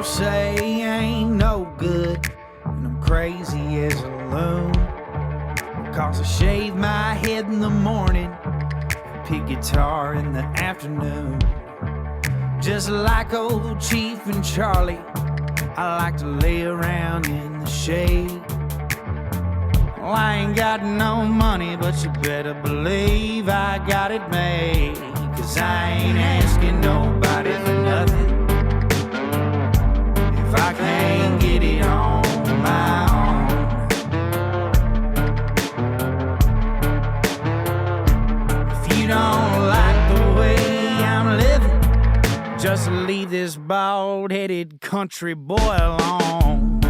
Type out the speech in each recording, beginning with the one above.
say ain't no good, and I'm crazy as a loon. Cause I shave my head in the morning, pick guitar in the afternoon. Just like old Chief and Charlie, I like to lay around in the shade. Well, I ain't got no money, but you better believe I got it made. Cause I ain't asking nobody for nothing if I can't get it on my own. If you don't like the way I'm living, just leave this bald-headed country boy alone.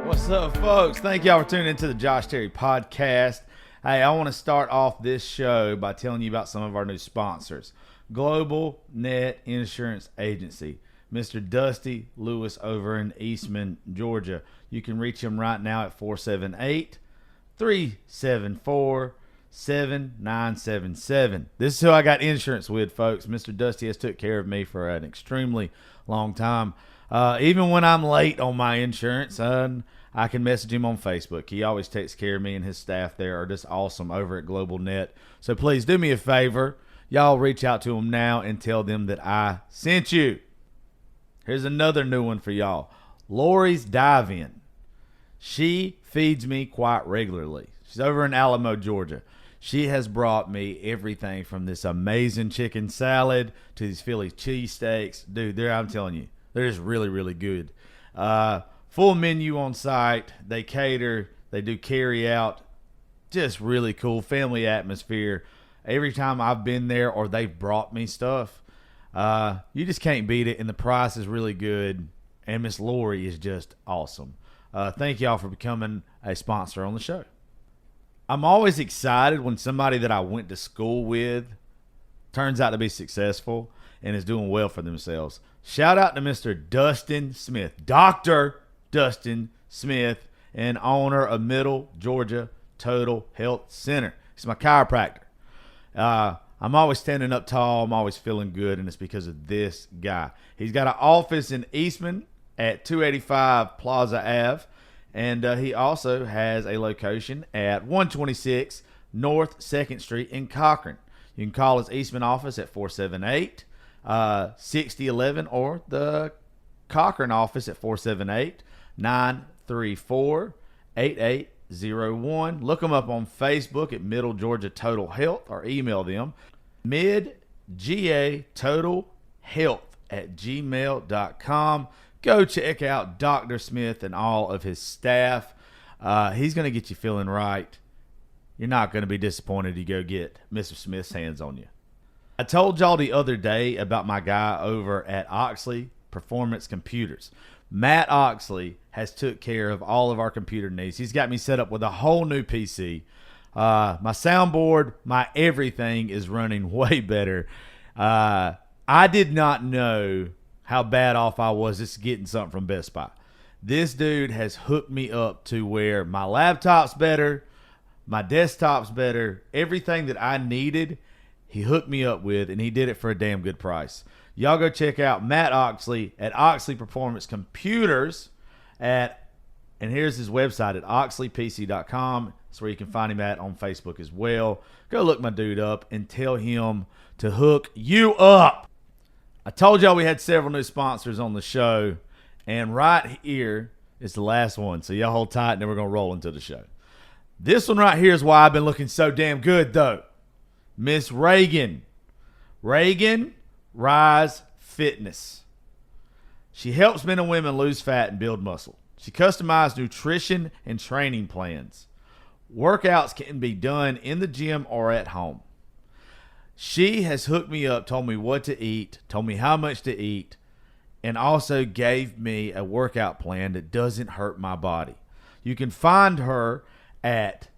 What's up, folks? Thank y'all for tuning into the Josh Terry Podcast. Hey, I want to start off this show by telling you about some of our new sponsors. Global Net Insurance Agency, Mr. Dusty Lewis over in Eastman, Georgia. You can reach him right now at 478-374-7977. This is who I got insurance with, folks. Mr. Dusty has took care of me for an extremely long time. Even when I'm late on my insurance, I can message him on Facebook. He always takes care of me, and his staff there are just awesome over at Global Net. So please do me a favor. Y'all reach out to him now and tell them that I sent you. Here's another new one for y'all. Lori's Dive-In. She feeds me quite regularly. She's over in Alamo, Georgia. She has brought me everything from this amazing chicken salad to these Philly cheesesteaks. Dude, I'm telling you, they're just really, really good. Full menu on site. They cater. They do carry out. Just really cool family atmosphere. Every time I've been there or they've brought me stuff, you just can't beat it. And the price is really good. And Miss Lori is just awesome. Thank y'all for becoming a sponsor on the show. I'm always excited when somebody that I went to school with turns out to be successful and is doing well for themselves. Shout out to Mr. Dustin Smith, Dr. Dustin Smith, and owner of Middle Georgia Total Health Center. He's my chiropractor. I'm always standing up tall. I'm always feeling good, and it's because of this guy. He's got an office in Eastman at 285 Plaza Ave, and he also has a location at 126 North 2nd Street in Cochran. You can call his Eastman office at 478-6011 or the Cochran office at 478-934-8801. Look them up on Facebook at Middle Georgia Total Health or email them midgatotalhealth@gmail.com. Go check out Dr. Smith and all of his staff. He's going to get you feeling right. You're not going to be disappointed to go get Mr. Smith's hands on you. I told y'all the other day about my guy over at Oxley Performance Computers. Matt Oxley has took care of all of our computer needs. He's got me set up with a whole new PC. My soundboard, my everything is running way better. I did not know how bad off I was just getting something from Best Buy. This dude has hooked me up to where my laptop's better, my desktop's better, everything that I needed, he hooked me up with, and he did it for a damn good price. Y'all go check out Matt Oxley at Oxley Performance Computers and here's his website at oxleypc.com. That's where you can find him at on Facebook as well. Go look my dude up and tell him to hook you up. I told y'all we had several new sponsors on the show, and right here is the last one. So y'all hold tight, and then we're going to roll into the show. This one right here is why I've been looking so damn good, though. Miss Reagan Rise Fitness. She helps men and women lose fat and build muscle. She customized nutrition and training plans. Workouts can be done in the gym or at home. She has hooked me up, told me what to eat, told me how much to eat, and also gave me a workout plan that doesn't hurt my body. You can find her at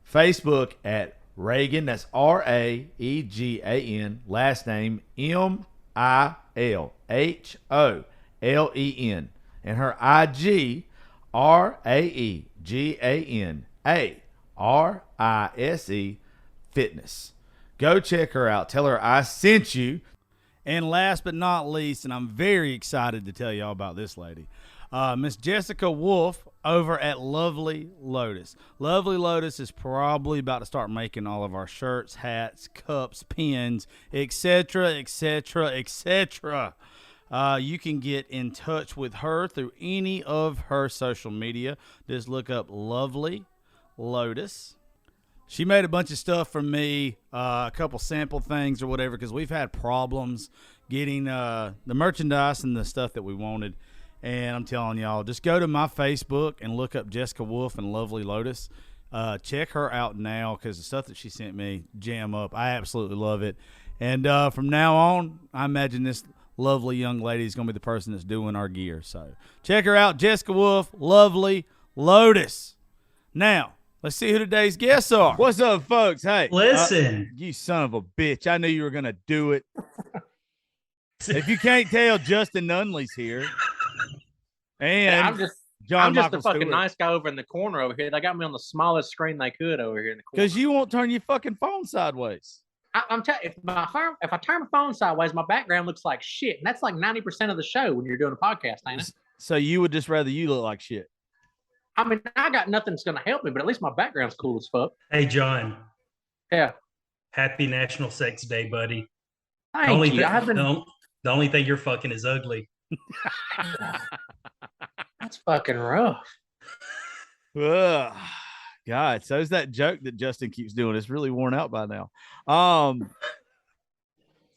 Facebook at Reagan, that's Raegan, last name Milholen, and her IG, RaeganArise Fitness. Go check her out. Tell her I sent you, And last but not least, and I'm very excited to tell y'all about this lady, Miss Jessica Wolf over at Lovely Lotus. Lovely Lotus is probably about to start making all of our shirts, hats, cups, pins, etc., etc., etc. You can get in touch with her through any of her social media. Just look up Lovely Lotus. She made a bunch of stuff for me, a couple sample things or whatever, because we've had problems getting the merchandise and the stuff that we wanted. And I'm telling y'all, just go to my Facebook and look up Jessica Wolf and Lovely Lotus. Check her out now, because the stuff that she sent me, jam up. I absolutely love it. And from now on, I imagine this lovely young lady is going to be the person that's doing our gear. So check her out, Jessica Wolf, Lovely Lotus. Now, let's see who today's guests are. What's up, folks? Hey, Listen, you son of a bitch! I knew you were gonna do it. If you can't tell, Justin Nunley's here, and I'm just John the Michael fucking Stewart. nice guy over in the corner over here. They got me on the smallest screen they could over here in the corner. Because you won't turn your fucking phone sideways. I'm telling you, if I turn my phone sideways, my background looks like shit, and that's like 90% of the show when you're doing a podcast, ain't it? So you would just rather you look like shit. I mean, I got nothing that's gonna help me, but at least my background's cool as fuck. hey, John, Yeah. happy National Sex Day, buddy. Thank you. I've been. The only thing you're fucking is ugly. That's fucking rough. Ugh. God, so is that joke that Justin keeps doing. It's really worn out by now.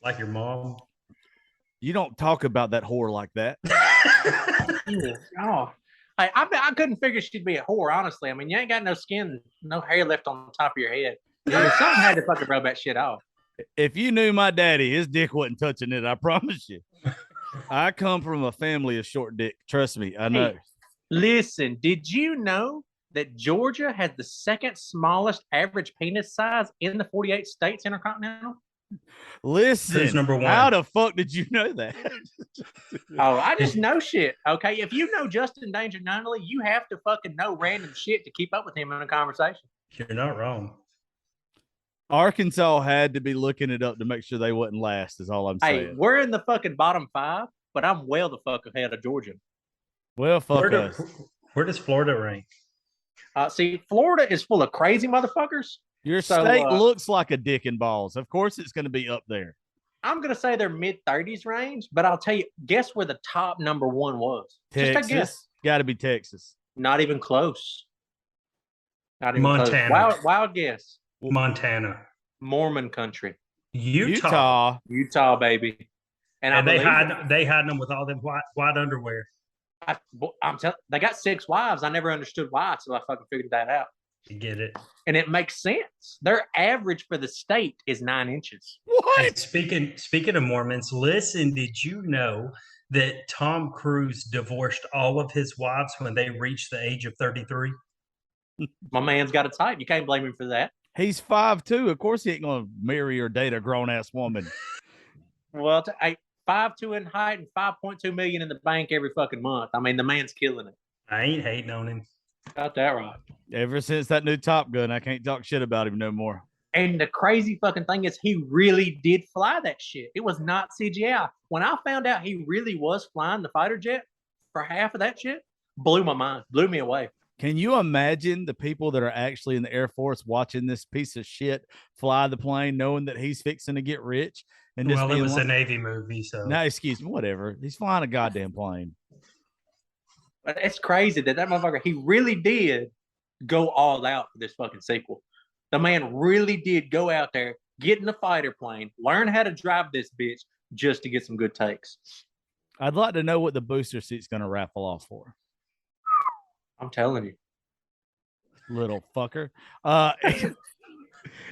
Like your mom. You don't talk about that whore like that. Oh, I couldn't figure she'd be a whore. Honestly, I mean, you ain't got no skin, no hair left on the top of your head. Something had to fucking rub that shit off. If you knew my daddy, his dick wasn't touching it. I promise you. I come from a family of short dick. Trust me, I know. Hey, listen, did you know that Georgia has the second smallest average penis size in the 48 states intercontinental? Listen, Who's number one? How the fuck did you know that? Oh, I just know shit. Okay, if you know Justin Danger Nunley, you have to fucking know random shit to keep up with him in a conversation. You're not wrong. Arkansas had to be looking it up to make sure they wouldn't last, is all I'm saying. Hey, we're in the fucking bottom 5, but I'm well the fuck ahead of Georgia. Well, fuck us. Where does Florida rank? See, Florida is full of crazy motherfuckers. Your So, state looks like a dick and balls. Of course it's going to be up there. I'm going to say they're mid-30s range, but I'll tell you, guess where the top number 1 was? Just a guess. Texas. Got to be Texas. Not even close. Not even Montana. close. Wild guess. Montana. Mormon country. Utah. Utah, baby. And they hide them with all them white underwear. I'm telling, they got 6 wives. I never understood why until I fucking figured that out. You get it. And it makes sense. Their average for the state is 9 inches. What? Hey, speaking of Mormons, listen, did you know that Tom Cruise divorced all of his wives when they reached the age of 33? My man's got a type. You can't blame him for that. He's 5'2". Of course he ain't going to marry or date a grown-ass woman. Well, 5'2" in height and 5.2 million in the bank every fucking month. I mean, the man's killing it. I ain't hating on him. Got that right. Ever since that new Top Gun, I can't talk shit about him no more. And the crazy fucking thing is he really did fly that shit. It was not CGI. When I found out he really was flying the fighter jet for half of that shit, blew my mind, blew me away. Can you imagine the people that are actually in the Air Force watching this piece of shit fly the plane, knowing that he's fixing to get rich? And just Well, it was a Navy movie, so. No, excuse me, whatever. He's flying a goddamn plane. But it's crazy that motherfucker, he really did go all out for this fucking sequel. The man really did go out there, get in the fighter plane, learn how to drive this bitch just to get some good takes. I'd like to know what the booster seat's going to raffle off for. I'm telling you. Little fucker.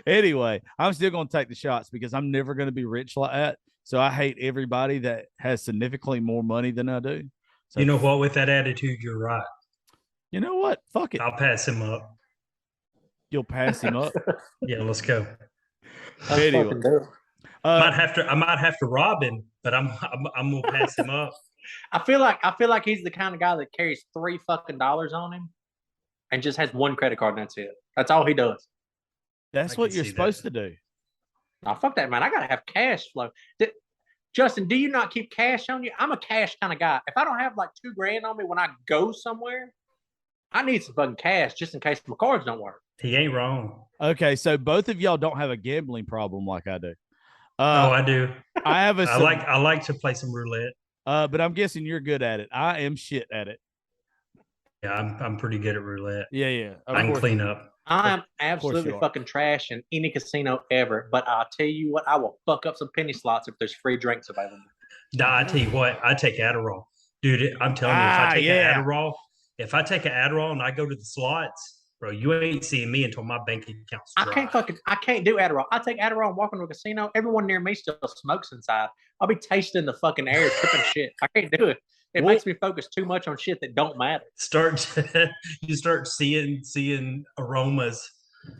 Anyway, I'm still going to take the shots because I'm never going to be rich like that. So I hate everybody that has significantly more money than I do. So, you know what? With that attitude, you're right. You know what? Fuck it. I'll pass him up. You'll pass him up? Yeah, let's go. Anyway, I might have to rob him, but I'm gonna pass him up. I feel like he's the kind of guy that carries $3 fucking on him and just has one credit card and that's it. That's all he does. That's what you're supposed to do. Nah, fuck that, man. I gotta have cash flow. Justin, do you not keep cash on you? I'm a cash kind of guy. If I don't have like $2,000 on me when I go somewhere, I need some fucking cash just in case my cards don't work. He ain't wrong. Okay, so both of y'all don't have a gambling problem like I do. Oh, I do. I have a. I like to play some roulette. But I'm guessing you're good at it. I am shit at it. Yeah, I'm pretty good at roulette. Yeah. I can clean up. I'm absolutely fucking trash in any casino ever, but I'll tell you what, I will fuck up some penny slots if there's free drinks available. Nah, I tell you what, I take Adderall. Dude, I'm telling you, if I take an Adderall and I go to the slots, bro, you ain't seeing me until my bank account's dry. I can't do Adderall. I take Adderall and walk into a casino. Everyone near me still smokes inside. I'll be tasting the fucking air, tripping shit. I can't do it. It makes me focus too much on shit that don't matter. You start seeing aromas.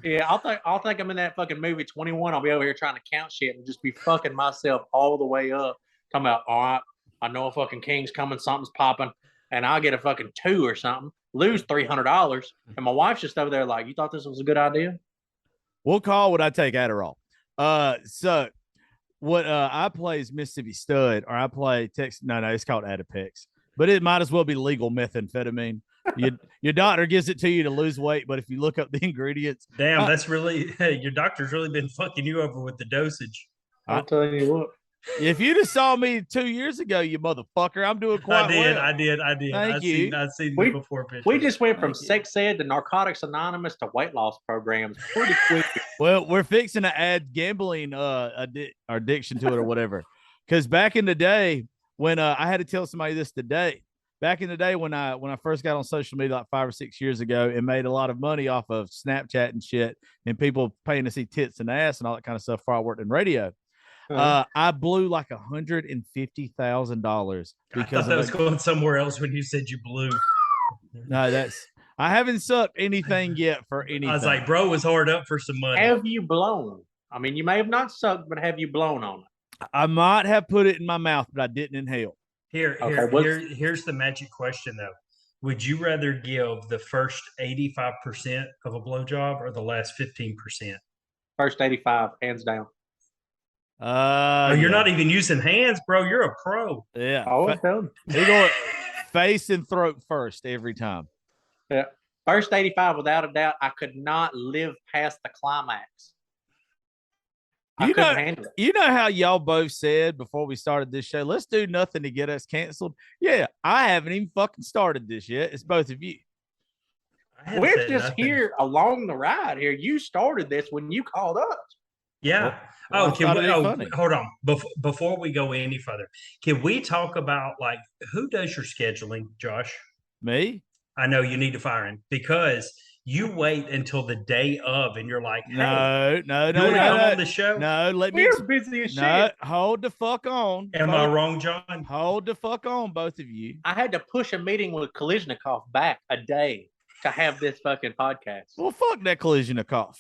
Yeah, I'll think I'm in that fucking movie 21. I'll be over here trying to count shit and just be fucking myself all the way up. Talking about, all right, I know a fucking king's coming, something's popping, and I'll get a fucking 2 or something, lose $300, and my wife's just over there like, you thought this was a good idea? We'll call what I take Adderall. So what I play is Mississippi Stud, or I play Texas. No, it's called Adipex, but it might as well be legal methamphetamine. Your doctor gives it to you to lose weight, but if you look up the ingredients, damn, that's really your doctor's really been fucking you over with the dosage. I'll tell you what. If you'd have saw me 2 years ago, you motherfucker, I'm doing quite well. I did. Thank you. I've seen you before. Pictures. We just went from sex ed to Narcotics Anonymous to weight loss programs pretty quick. Well, we're fixing to add gambling addiction to it or whatever. Because back in the day when I had to tell somebody this today, back in the day when I first got on social media like 5 or 6 years ago and made a lot of money off of Snapchat and shit and people paying to see tits and ass and all that kind of stuff before I worked in radio. I blew like $150,000 because I was going somewhere else when you said you blew. No, I haven't sucked anything yet for anything. I was like, bro was hard up for some money. Have you blown? I mean, you may have not sucked, but have you blown on it? I might have put it in my mouth, but I didn't inhale. Here's the magic question though. Would you rather give the first 85% of a blowjob or the last 15%? First 85, hands down. You're not even using hands, bro. You're a pro. Yeah. Always done. They go face and throat first every time. Yeah. First 85, without a doubt, I could not live past the climax. I couldn't handle it. You know how y'all both said before we started this show, let's do nothing to get us canceled? Yeah, I haven't even fucking started this yet. It's both of you. We're just here along the ride here. You started this when you called us. Yeah. Hold on. Before we go any further, can we talk about like who does your scheduling, Josh? Me? I know you need to fire him because you wait until the day of and you're like, hey, no, on the show? No, we're busy as shit. No, hold the fuck on. Am I wrong, John? Hold the fuck on, both of you. I had to push a meeting with Koliznikov back a day to have this fucking podcast. Well, fuck that Koliznikov.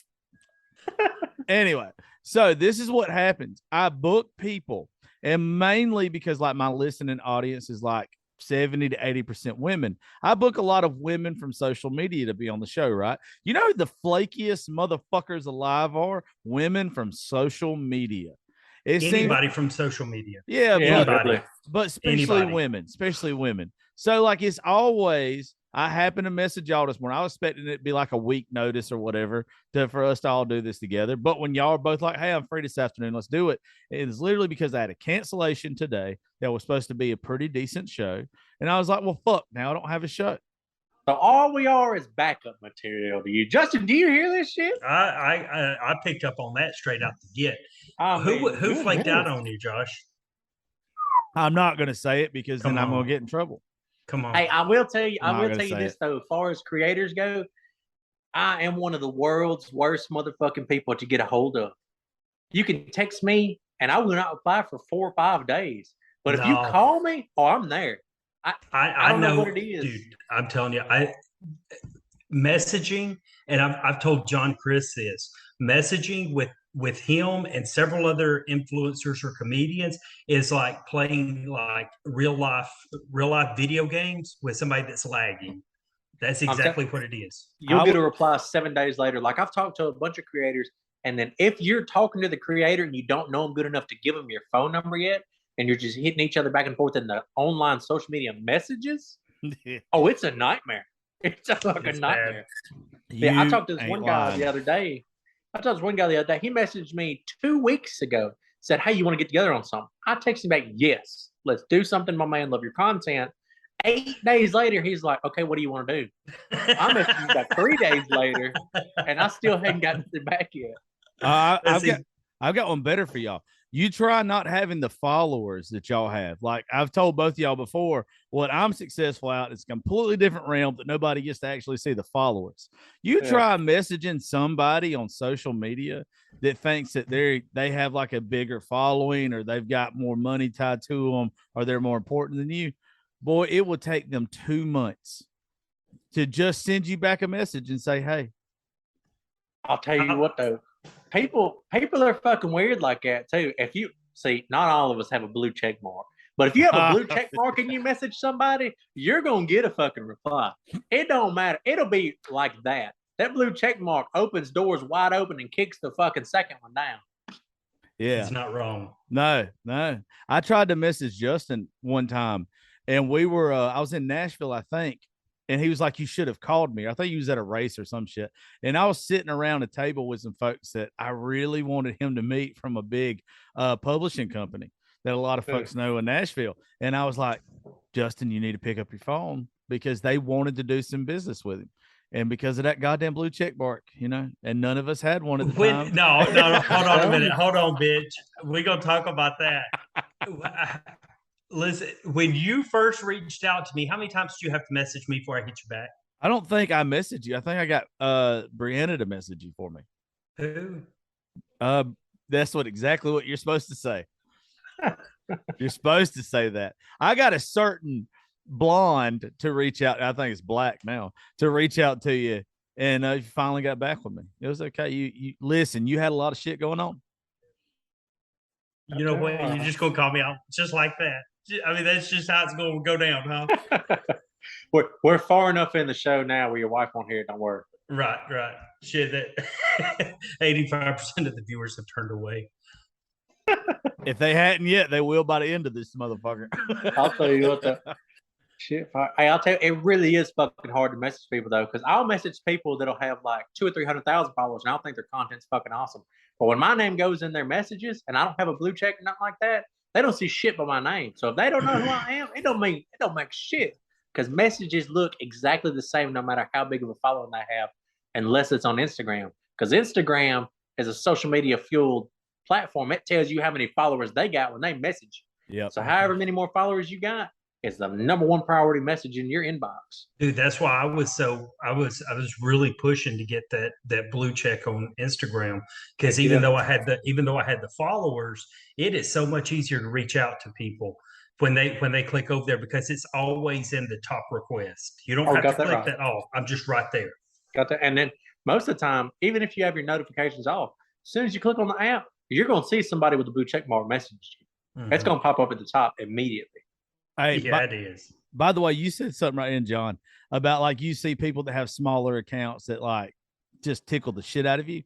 Anyway, so this is what happens. I book people, and mainly because like my listening audience is like 70 to 80% women. I book a lot of women from social media to be on the show, right? You know who the flakiest motherfuckers alive are? Women from social media. Anybody from social media. Yeah, anybody. But especially women. So like it's always, I happen to message y'all this morning. I was expecting it to be like a week notice or whatever for us to all do this together. But when y'all are both like, hey, I'm free this afternoon, let's do it. It's literally because I had a cancellation today that was supposed to be a pretty decent show. And I was like, well, fuck, now I don't have a show. So all we are is backup material to you. Justin, do you hear this shit? I picked up on that straight out the get. Who flaked out on you, Josh? I'm not going to say it because then I'm going to get in trouble. Come on. Hey, I will tell you this though. As far as creators go, I am one of the world's worst motherfucking people to get a hold of. You can text me and I will not reply for 4 or 5 days. But if you call me, I'm there. I don't know what it is. Dude, I'm telling you, messaging, and I've told John Chris this, messaging with him and several other influencers or comedians is like playing like real life video games with somebody that's lagging. That's exactly what it is. You'll get a reply 7 days later. Like I've talked to a bunch of creators, and then if you're talking to the creator and you don't know them good enough to give them your phone number yet, and you're just hitting each other back and forth in the online social media messages. Oh, it's a nightmare. It's a fucking nightmare. Yeah, I talked to this one guy the other day. He messaged me 2 weeks ago. Said, "Hey, you want to get together on something?" I texted him back, "Yes, let's do something, my man. Love your content." 8 days later, he's like, "Okay, what do you want to do?" I messaged him back 3 days later, and I still hadn't gotten it back yet. I've got one better for y'all. You try not having the followers that y'all have. Like I've told both of y'all before, what I'm successful at is a completely different realm that nobody gets to actually see the followers. You try messaging somebody on social media that thinks that they have like a bigger following or they've got more money tied to them or they're more important than you. Boy, it will take them 2 months to just send you back a message and say, "Hey." I'll tell you what though. People are fucking weird like that too. If you see, not all of us have a blue check mark, but if you have a blue check mark and you message somebody, you're gonna get a fucking reply. It don't matter. It'll be like that. That blue check mark opens doors wide open and kicks the fucking second one down. Yeah, it's not wrong. No. I tried to message Justin one time, and we were I was in Nashville, I think. And he was like, "You should have called me." I think he was at a race or some shit. And I was sitting around a table with some folks that I really wanted him to meet from a big publishing company that a lot of folks know in Nashville. And I was like, "Justin, you need to pick up your phone," because they wanted to do some business with him. And because of that goddamn blue check mark, and none of us had one at the time. No, hold on a minute. Hold on, bitch. We're going to talk about that. Listen, when you first reached out to me, how many times did you have to message me before I hit you back? I don't think I messaged you. I think I got Brianna to message you for me. Who? That's exactly what you're supposed to say. You're supposed to say that. I got a certain blonde to reach out. I think it's black now to reach out to you, and you finally got back with me. It was okay. You listen. You had a lot of shit going on. You know what? You're just gonna call me out just like that. I mean, that's just how it's going to go down, huh? we're far enough in the show now where your wife won't hear it. Don't worry. Right. Shit, that 85% of the viewers have turned away. If they hadn't yet, they will by the end of this motherfucker. I'll tell you what the shit. I'll tell you, it really is fucking hard to message people though, because I'll message people that'll have like 200,000 or 300,000 followers, and I'll think their content's fucking awesome. But when my name goes in their messages, and I don't have a blue check or nothing like that, they don't see shit by my name. So if they don't know who I am, it don't make shit. Because messages look exactly the same no matter how big of a following they have, unless it's on Instagram. Because Instagram is a social media fueled platform. It tells you how many followers they got when they message. Yeah. So however many more followers you got is the number one priority message in your inbox. Dude, that's why I was really pushing to get that blue check on Instagram, because even though I had the followers, it is so much easier to reach out to people when they click over there, because it's always in the top request. You don't have to click that off. I'm just right there. Got that. And then most of the time, even if you have your notifications off, as soon as you click on the app, you're going to see somebody with a blue check mark message you. Mm-hmm. It's going to pop up at the top immediately. Hey, it is. By the way, you said something right in, John, about like you see people that have smaller accounts that like just tickle the shit out of you.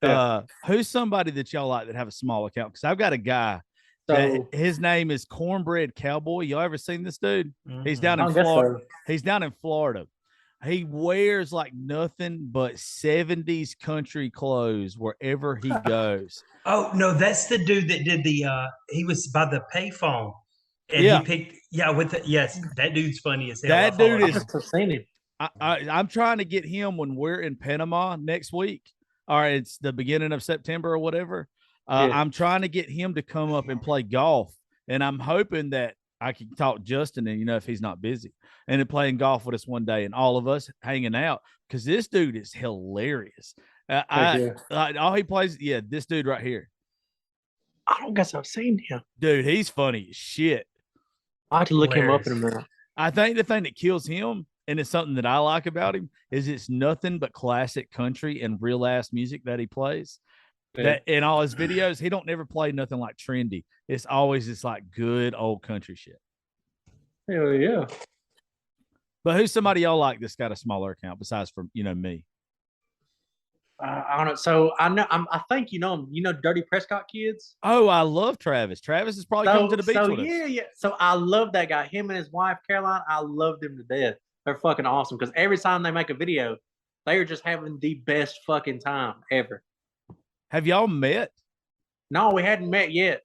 Yeah. Who's somebody that y'all like that have a small account? Because I've got a guy that his name is Cornbread Cowboy. Y'all ever seen this dude? Mm-hmm. He's down in Florida. He's down in Florida. He wears like nothing but 70s country clothes wherever he goes. Oh no, that's the dude that did he was by the payphone. And he picked, yes, that dude's funny as hell. That dude is. I've seen him. I'm trying to get him when we're in Panama next week. All right, it's the beginning of September or whatever. I'm trying to get him to come up and play golf, and I'm hoping that I can talk Justin, and if he's not busy, and then playing golf with us one day, and all of us hanging out, because this dude is hilarious. All he plays, this dude right here. I don't guess I've seen him, dude. He's funny as shit. I have to look him up in a minute. I think the thing that kills him, and it's something that I like about him, is it's nothing but classic country and real ass music that he plays. Yeah. That in all his videos, he don't never play nothing like trendy. It's always just like good old country shit. Hell yeah. But who's somebody y'all like that's got a smaller account besides from me? I don't know. So I think you know him. You know Dirty Prescott kids. Oh, I love Travis. Travis is probably coming to the beach with us. Yeah. So I love that guy. Him and his wife Caroline. I love them to death. They're fucking awesome because every time they make a video, they are just having the best fucking time ever. Have y'all met? No, we hadn't met yet.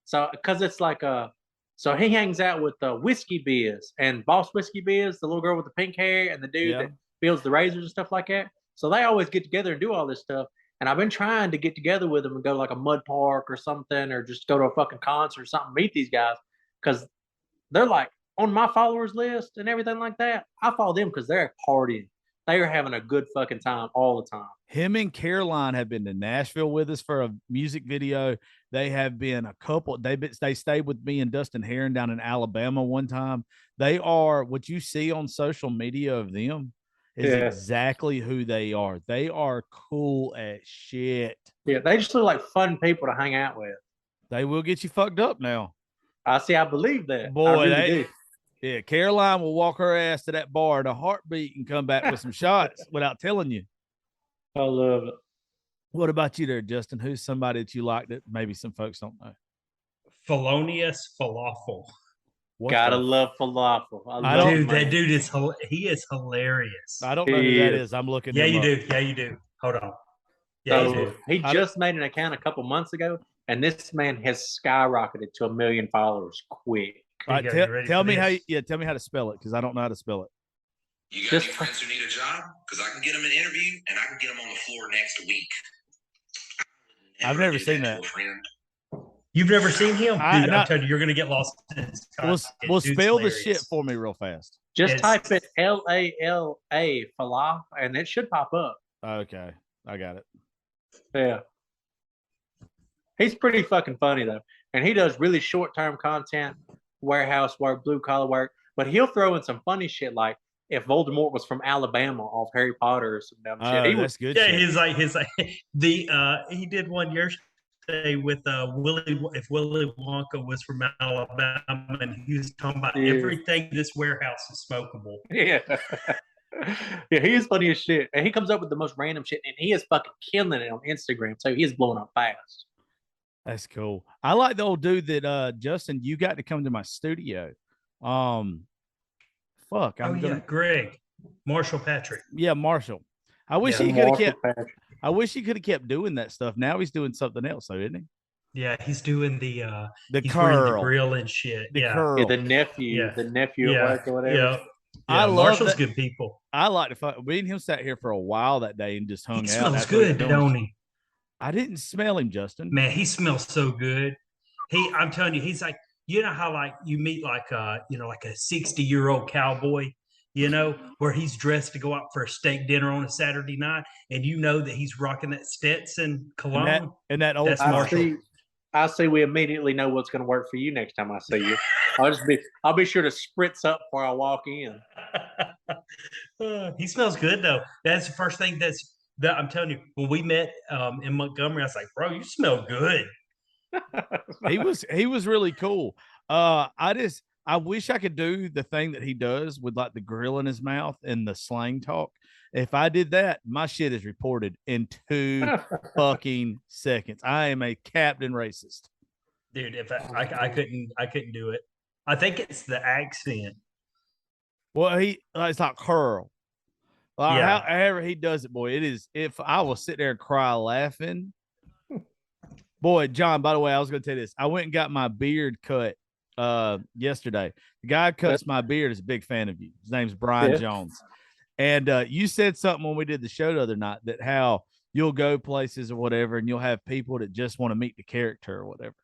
So because it's like so he hangs out with Whiskey Biz and Boss Whiskey Biz, the little girl with the pink hair, and the dude that builds the razors and stuff like that. So they always get together and do all this stuff. And I've been trying to get together with them and go to like a mud park or something, or just go to a fucking concert or something, meet these guys. Because they're like on my followers list and everything like that. I follow them because they're partying. They are having a good fucking time all the time. Him and Caroline have been to Nashville with us for a music video. They have been a couple. They stayed with me and Dustin Heron down in Alabama one time. They are what you see on social media of them is exactly who they are. They are cool as shit. Yeah, they just look like fun people to hang out with. They will get you fucked up now. I believe that. Boy, yeah, Caroline will walk her ass to that bar in a heartbeat and come back with some shots without telling you. I love it. What about you there, Justin? Who's somebody that you like that maybe some folks don't know? Felonious Falafel. Gotta love falafel. That dude is hilarious. I don't know who that is. I'm looking. Yeah, you do. Yeah, you do. Hold on. Yeah, you do. He just made an account a couple months ago, and this man has skyrocketed to 1 million followers quick. All right, tell me how to spell it because I don't know how to spell it. You got any friends who need a job? Because I can get them an interview and I can get them on the floor next week. I've never seen that. You've never seen him? Dude, I'm telling you, you're going to get lost in his content. We'll spell the shit for me real fast. Just type it Lala Falaf, and it should pop up. Okay, I got it. Yeah. He's pretty fucking funny, though. And he does really short-term content, warehouse work, blue-collar work. But he'll throw in some funny shit like if Voldemort was from Alabama off Harry Potter or some dumb shit. That's good. Yeah, shit. he's like he did one yesterday with if Willy Wonka was from Alabama, and he was talking about everything in this warehouse is smokable. Yeah. Yeah, he is funny as shit. And he comes up with the most random shit, and he is fucking killing it on Instagram. So he is blowing up fast. That's cool. I like the old dude that Justin, you got to come to my studio. Greg. Marshall Patrick. Yeah, Marshall. I wish he could have kept I wish he could have kept doing that stuff. Now he's doing something else, though, isn't he? Yeah, he's doing the curl, the grill and shit. Curl. Yeah, the nephew or whatever. Yeah. Yeah, Marshall's good people. I like to fuck. Me and him sat here for a while that day and just hung out. He smells good, don't he? I didn't smell him, Justin. Man, he smells so good. I'm telling you, he's like, you know how like you meet like a 60-year-old cowboy, where he's dressed to go out for a steak dinner on a Saturday night, and you know that he's rocking that Stetson cologne. And that old Marshall. I see. We immediately know what's going to work for you next time I see you. I'll be sure to spritz up before I walk in. He smells good though. That's the first thing that I'm telling you. When we met in Montgomery, I was like, "Bro, you smell good." He was really cool. I wish I could do the thing that he does with like the grill in his mouth and the slang talk. If I did that, my shit is reported in 2 fucking seconds. I am a captain racist. Dude, if I couldn't do it. I think it's the accent. Well, it's like curl. However he does it, boy, it is. If I will sit there and cry laughing, boy, John. By the way, I was going to tell you this. I went and got my beard cut yesterday. The guy who cuts my beard is a big fan of you. His name's Brian Jones. And you said something when we did the show the other night that how you'll go places or whatever, and you'll have people that just want to meet the character or whatever.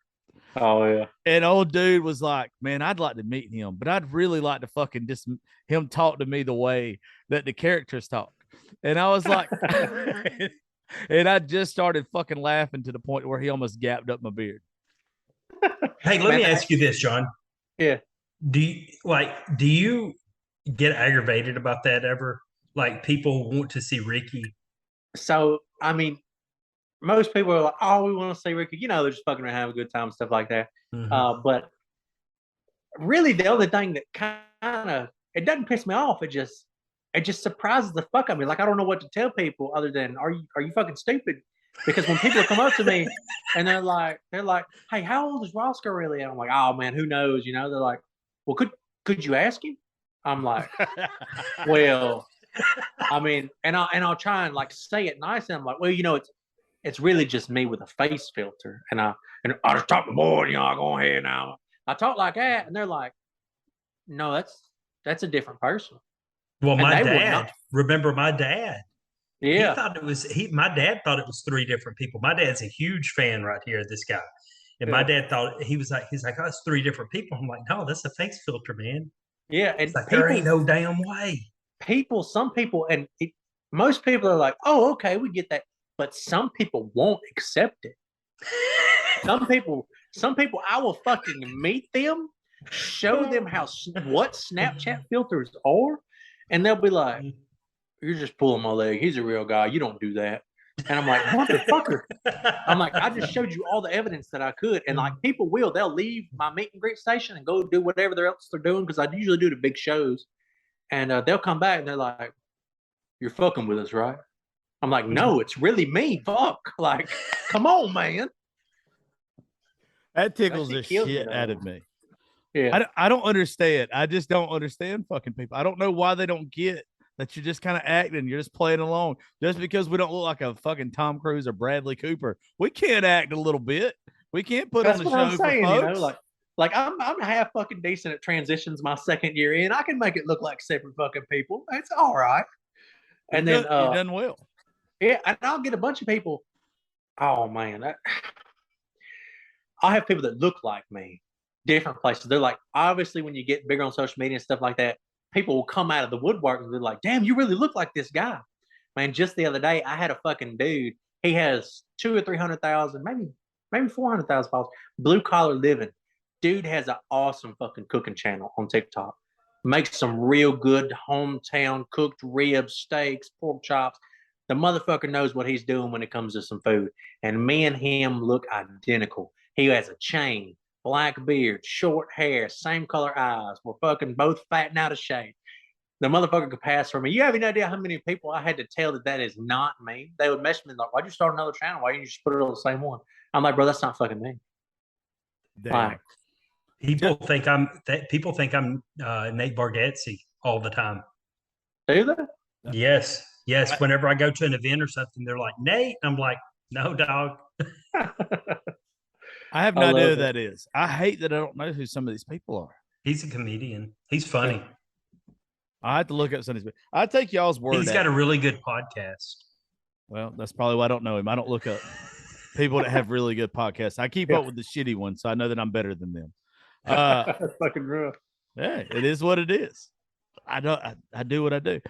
Oh, yeah. And old dude was like, man, I'd like to meet him, but I'd really like to fucking just him talk to me the way that the characters talk. And I was like, and I just started fucking laughing to the point where he almost gapped up my beard. Hey, let me ask you this, John. Yeah. Do you get aggravated about that ever? Like people want to see Ricky. So, I mean, most people are like, oh, we want to see Ricky. They're just fucking around, have a good time, stuff like that. Mm-hmm. But really, the other thing that kind of, it doesn't piss me off. It just, it just surprises the fuck out of me. Like, I don't know what to tell people other than, are you fucking stupid? Because when people come up to me and they're like, hey, how old is Roscoe really? And I'm like, oh man, who knows? You know, they're like, well, could you ask him? I'm like, well, I mean, and I'll try and like say it nice, and I'm like, well, you know, it's really just me with a face filter, and I just talk to the boy, you know, I go ahead now. I talk like that, and they're like, no, that's a different person. Well, And my they would dad, not. remember my dad? Yeah, He thought my dad thought it was three different people. My dad's a huge fan right here of this guy. And my dad thought he's like, oh, it's three different people. I'm like, no, that's a face filter, man. yeah, It's and like, there ain't no damn way. some people, and most people are like, oh, okay, we get that, but some people won't accept it. Some people, I will fucking meet them, show them what Snapchat filters are, and they'll be like, you're just pulling my leg. He's a real guy. You don't do that. And I'm like, motherfucker. I'm like, I just showed you all the evidence that I could. And like, people they'll leave my meet and greet station and go do whatever else they're doing, because I usually do the big shows. And they'll come back and they're like, you're fucking with us, right? I'm like, no, it's really me. Fuck. Like, come on, man. That tickles That the shit kills me, shit out though. of me. Yeah. I don't understand. I just don't understand fucking people. I don't know why they don't get that you're just kind of acting. You're just playing along. Just because we don't look like a fucking Tom Cruise or Bradley Cooper, we can't act a little bit. We can't put That's on the what show I'm saying, for you folks. know, like I'm half fucking decent at transitions my second year in. I can make it look like separate fucking people. It's all right. And then you done well. yeah, and I'll get a bunch of people. Oh man, I'll have people that look like me, different places. They're like, obviously, when you get bigger on social media and stuff like that, people will come out of the woodwork and they're like, damn, you really look like this guy. Man, just the other day, I had a fucking dude. He has 200,000 or 300,000, maybe 400,000 followers. Blue collar living. Dude has an awesome fucking cooking channel on TikTok. Makes some real good hometown cooked ribs, steaks, pork chops. The motherfucker knows what he's doing when it comes to some food. And me and him look identical. He has a chain, black beard, short hair, same color eyes. We're fucking both fat and out of shape. The motherfucker could pass for me. You have any idea how many people I had to tell that is not me? They would message me like, why'd you start another channel? Why didn't you just put it on the same one? I'm like, bro, that's not fucking me. Damn. Like, People think I'm Nate Bargatze all the time. do they? Yes. Whenever I go to an event or something, they're like, Nate. I'm like, no, dog. I have no idea who that is. I hate that I don't know who some of these people are. He's a comedian. He's funny. I have to look up some of these. I take y'all's word. He's got a really good podcast. Well, that's probably why I don't know him. I don't look up people that have really good podcasts. I keep up with the shitty ones, so I know that I'm better than them. That's fucking rough. Yeah, it is what it is. I do what I do.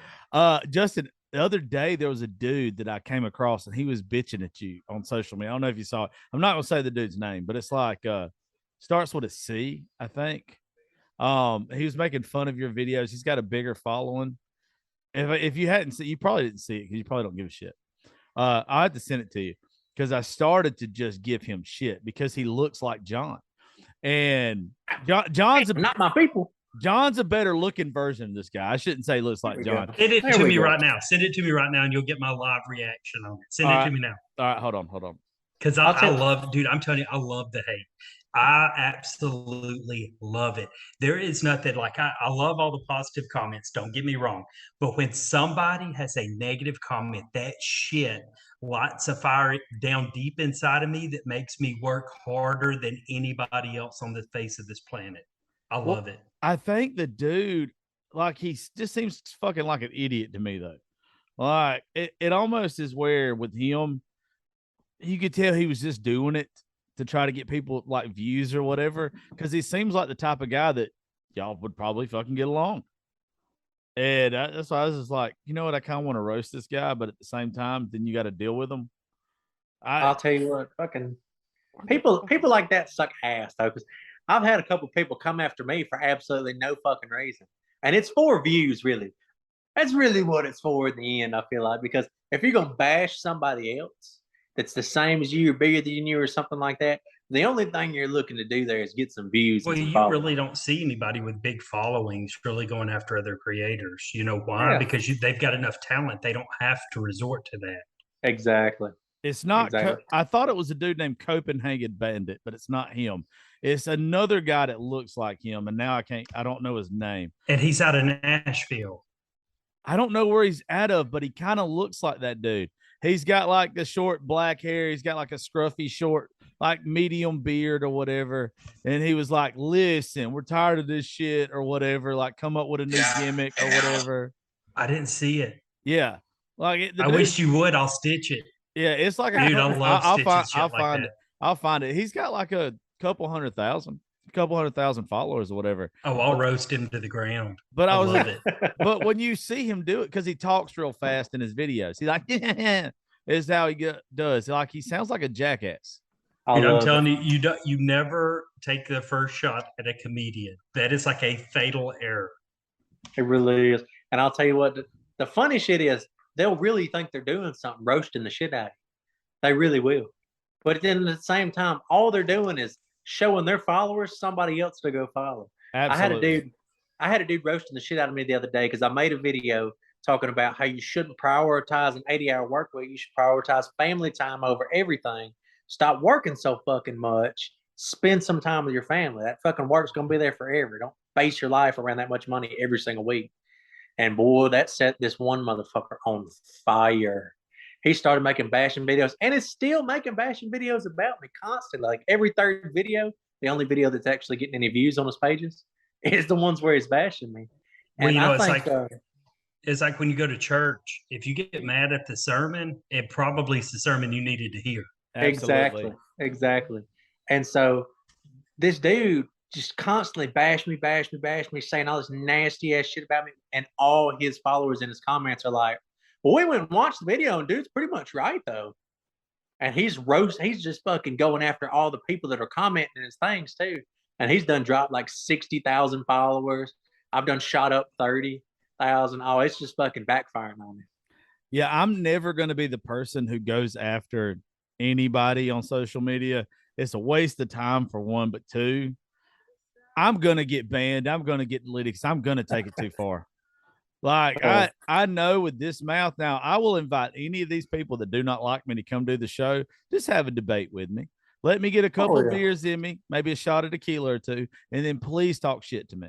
Justin, the other day there was a dude that I came across and he was bitching at you on social media. I don't know if you saw it. I'm not gonna say the dude's name, but it's like starts with a C, I think. He was making fun of your videos. He's got a bigger following. If you hadn't seen, you probably didn't see it because you probably don't give a shit. I had to send it to you because I started to just give him shit because he looks like John. And John's not my people. John's a better looking version of this guy. I shouldn't say looks like John. Send it to me right now. Send it to me right now, and you'll get my live reaction on it. Send it to me now. All right, hold on. Because I love, dude, I'm telling you, I love the hate. I absolutely love it. There is nothing like I love all the positive comments. Don't get me wrong. But when somebody has a negative comment, that shit lights a fire down deep inside of me that makes me work harder than anybody else on the face of this planet. I love it. I think the dude, like, he just seems fucking like an idiot to me, though. Like, it almost is where with him, you could tell he was just doing it to try to get people like views or whatever, because he seems like the type of guy that y'all would probably fucking get along. And that's why I was just like, you know what, I kind of want to roast this guy, but at the same time, then you got to deal with him. I'll tell you what, fucking people like that suck ass though, because I've had a couple people come after me for absolutely no fucking reason, and it's for views, really. That's really what it's for in the end, I feel like, because if you're gonna bash somebody else that's the same as you or bigger than you or something like that, The only thing you're looking to do there is get some views. Well, and some you followers. really don't see anybody with big followings really going after other creators. You know why? Yeah. Because they've got enough talent. They don't have to resort to that. Exactly. It's not. Exactly. I thought it was a dude named Copenhagen Bandit, but it's not him. It's another guy that looks like him, and now I don't know his name. And he's out of Nashville. I don't know where he's out of, but he kind of looks like that dude. He's got like the short black hair. He's got like a scruffy short, like medium beard or whatever. And he was like, listen, we're tired of this shit or whatever. Like, come up with a new gimmick or whatever. I didn't see it. Yeah. Like I wish you would. I'll stitch it. Yeah, it's like Dude, I love stitching shit like that. I'll find it. He's got like a couple hundred thousand followers or whatever. Oh, I'll roast him to the ground. But I was love like, it. but when you see him do it, because he talks real fast in his videos, he's like, yeah, is how he does. Like he sounds like a jackass. Dude, I'm telling you, you never take the first shot at a comedian. That is like a fatal error. It really is. And I'll tell you what, the funny shit is they'll really think they're doing something, roasting the shit out of you. They really will. But then at the same time, all they're doing is showing their followers somebody else to go follow. Absolutely. I had a dude roasting the shit out of me the other day because I made a video talking about how you shouldn't prioritize an 80-hour work week. You should prioritize family time over everything. Stop working so fucking much. Spend some time with your family. That fucking work's going to be there forever. Don't base your life around that much money every single week. And boy, that set this one motherfucker on fire. He started making bashing videos and is still making bashing videos about me constantly. Like every third video, the only video that's actually getting any views on his pages is the ones where he's bashing me. Well, and you know, I it's like when you go to church, if you get mad at the sermon, it probably is the sermon you needed to hear. Absolutely. Exactly. And so this dude just constantly bashed me, saying all this nasty ass shit about me. And all his followers in his comments are like, well, we went and watched the video and dude's pretty much right though. And he's just fucking going after all the people that are commenting his things too. And he's done dropped like 60,000 followers. I've done shot up 30,000. Oh, it's just fucking backfiring on me. Yeah, I'm never going to be the person who goes after anybody on social media. It's a waste of time for one, but two, I'm going to get banned. I'm going to get deleted because I'm going to take it too far. Like I know with this mouth now, I will invite any of these people that do not like me to come do the show. Just have a debate with me. Let me get a couple of beers in me, maybe a shot of tequila or two, and then please talk shit to me.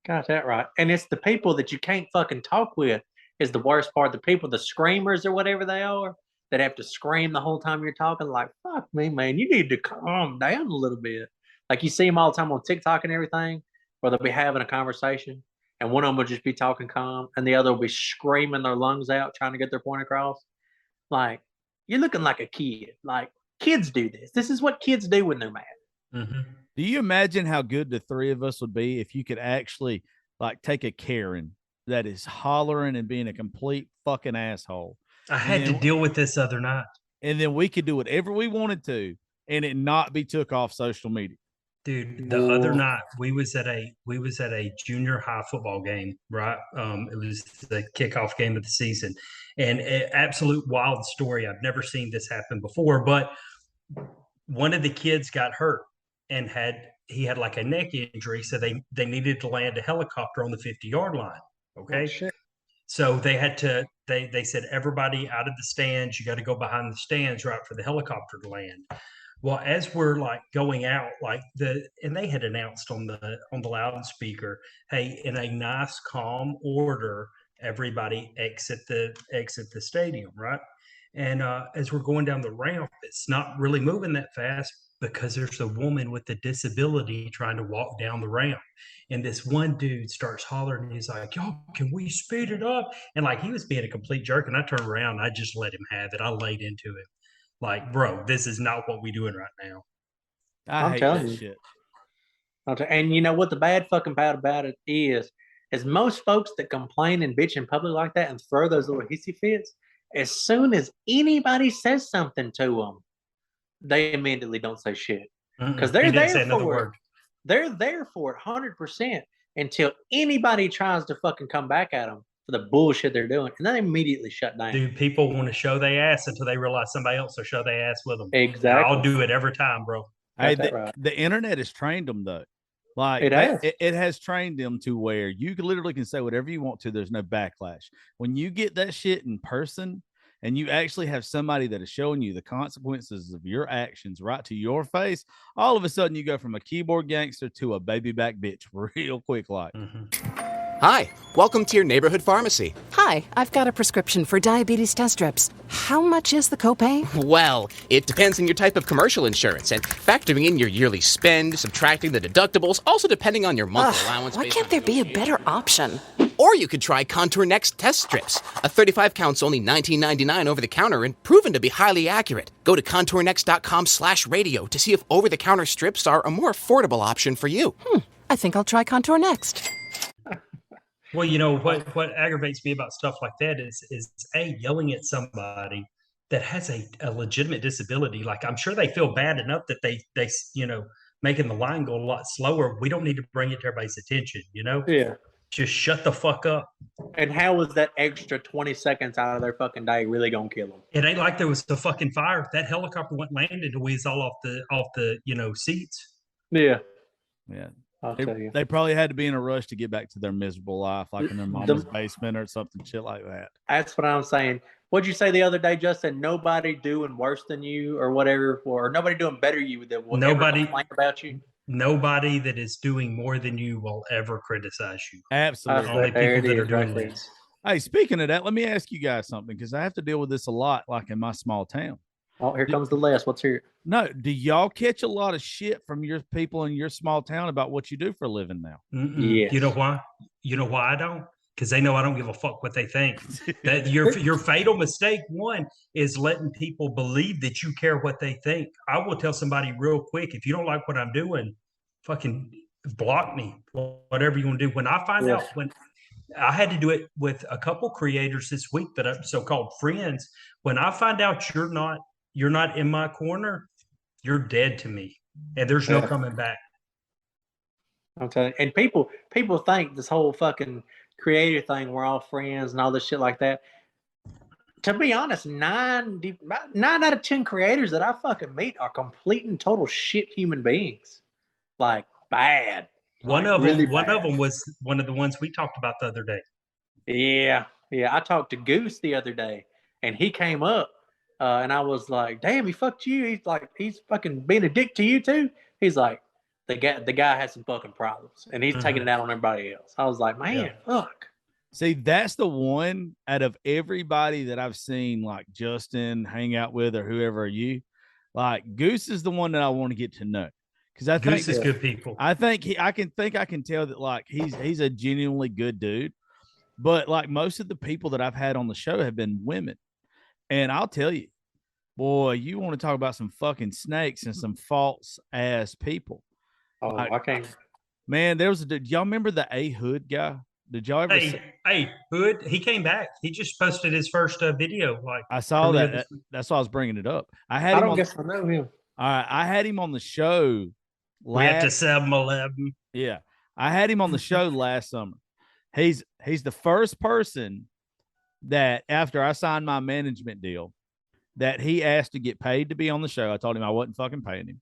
Got that right. And it's the people that you can't fucking talk with is the worst part. The people, the screamers or whatever they are, that have to scream the whole time you're talking. Like, fuck me, man. You need to calm down a little bit. Like you see them all the time on TikTok and everything, where they'll be having a conversation. And one of them will just be talking calm, and the other will be screaming their lungs out, trying to get their point across. Like, you're looking like a kid. Like, kids do this. This is what kids do when they're mad. Mm-hmm. Do you imagine how good the three of us would be if you could actually, like, take a Karen that is hollering and being a complete fucking asshole? I had to deal with this other night. And then we could do whatever we wanted to, and it not be took off social media. Dude, the other night we was at a junior high football game, right? It was the kickoff game of the season, and an absolute wild story. I've never seen this happen before, but one of the kids got hurt and he had like a neck injury, so they needed to land a helicopter on the 50-yard line. Okay, so they had to. They said everybody out of the stands. You got to go behind the stands, right, for the helicopter to land. Well, as we're like going out, and they had announced on the loudspeaker, hey, in a nice calm order, everybody exit the stadium, right? And as we're going down the ramp, it's not really moving that fast because there's a woman with a disability trying to walk down the ramp. And this one dude starts hollering. He's like, yo, can we speed it up? And like he was being a complete jerk. And I turned around. And I just let him have it. I laid into him. Like, bro, this is not what we're doing right now. I hate that shit. And you know what the bad fucking part about it is most folks that complain and bitch in public like that and throw those little hissy fits, as soon as anybody says something to them, they immediately don't say shit. Because they're there for it. They're there for it 100% until anybody tries to fucking come back at them. for the bullshit they're doing, and then they immediately shut down. Do people want to show their ass until they realize somebody else will show their ass with them? Exactly. And I'll do it every time, bro. Hey, Got that right. the internet has trained them though. Like It has. it has trained them to where you literally can say whatever you want to. There's no backlash. When you get that shit in person and you actually have somebody that is showing you the consequences of your actions right to your face, all of a sudden you go from a keyboard gangster to a baby back bitch real quick like. Hi, welcome to your neighborhood pharmacy. Hi, I've got a prescription for diabetes test strips. How much is the copay? Well, it depends on your type of commercial insurance and factoring in your yearly spend, subtracting the deductibles, also depending on your monthly allowance. Why can't there be a better option? Or you could try Contour Next test strips. A 35 count's only $19.99 over the counter and proven to be highly accurate. Go to contournext.com/radio to see if over-the-counter strips are a more affordable option for you. I think I'll try Contour Next. Well, you know what aggravates me about stuff like that is yelling at somebody that has a legitimate disability. Like, I'm sure they feel bad enough that they making the line go a lot slower. We don't need to bring it to everybody's attention, Yeah. Just shut the fuck up. And how was that extra 20 seconds out of their fucking day really gonna kill them? It ain't like there was a fucking fire. That helicopter went landed until we was all off the seats. Yeah. Yeah. I'll tell you. They probably had to be in a rush to get back to their miserable life, like in their mama's basement or something shit like that. That's what I'm saying. What'd you say the other day, Justin? Nobody doing worse than you or whatever, or nobody doing better you than will Nobody ever complain about you. Nobody that is doing more than you will ever criticize you. Absolutely. Only people that are doing this. Hey, speaking of that, let me ask you guys something because I have to deal with this a lot, like in my small town. Oh, here comes the list. Let's hear it. No, do y'all catch a lot of shit from your people in your small town about what you do for a living now? Yes. You know why? You know why I don't? Because they know I don't give a fuck what they think. That your fatal mistake, one, is letting people believe that you care what they think. I will tell somebody real quick, if you don't like what I'm doing, fucking block me, whatever you want to do. When I find out, when I had to do it with a couple creators this week that are so-called friends, when I find out you're not in my corner, you're dead to me, and there's no coming back. I'm telling you. And people think this whole fucking creator thing, we're all friends and all this shit like that. To be honest, 9 out of 10 creators that I fucking meet are complete and total shit human beings. Like bad. One of them was one of the ones we talked about the other day. Yeah. I talked to Goose the other day, and he came up, and I was like, "Damn, he fucked you." He's like, "He's fucking being a dick to you too." He's like, "The guy has some fucking problems, and he's taking it out on everybody else." I was like, "Man, fuck." See, that's the one out of everybody that I've seen, like Justin hang out with or whoever you, like Goose is the one that I want to get to know. Because I think Goose is good people. I think I can tell that like he's a genuinely good dude. But like most of the people that I've had on the show have been women. And I'll tell you, boy, you want to talk about some fucking snakes and some false ass people. Oh, like, I can't. Man, did y'all remember the A Hood guy? Did y'all ever Hey, Hood, he came back. He just posted his first video. Like I saw that. That's why I was bringing it up. I don't guess I know him. All right, I had him on the show. We had to 7-Eleven. Yeah, I had him on the show last summer. He's the first person that after I signed my management deal that he asked to get paid to be on the show. I told him I wasn't fucking paying him.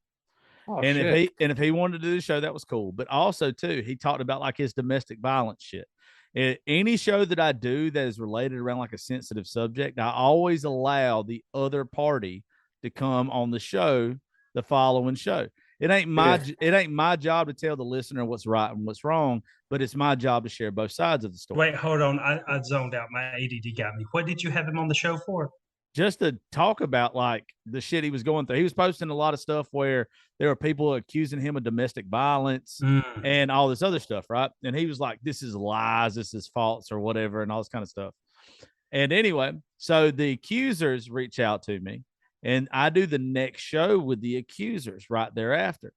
Oh, and shit. if he wanted to do the show, that was cool. But also too, he talked about like his domestic violence shit. Any show that I do that is related around like a sensitive subject, I always allow the other party to come on the show the following show. It ain't my job to tell the listener what's right and what's wrong, but it's my job to share both sides of the story. Wait, hold on. I zoned out. My ADD got me. What did you have him on the show for? Just to talk about like the shit he was going through. He was posting a lot of stuff where there were people accusing him of domestic violence and all this other stuff, right? And he was like, this is lies, this is false or whatever, and all this kind of stuff. And anyway, so the accusers reach out to me, and I do the next show with the accusers right thereafter.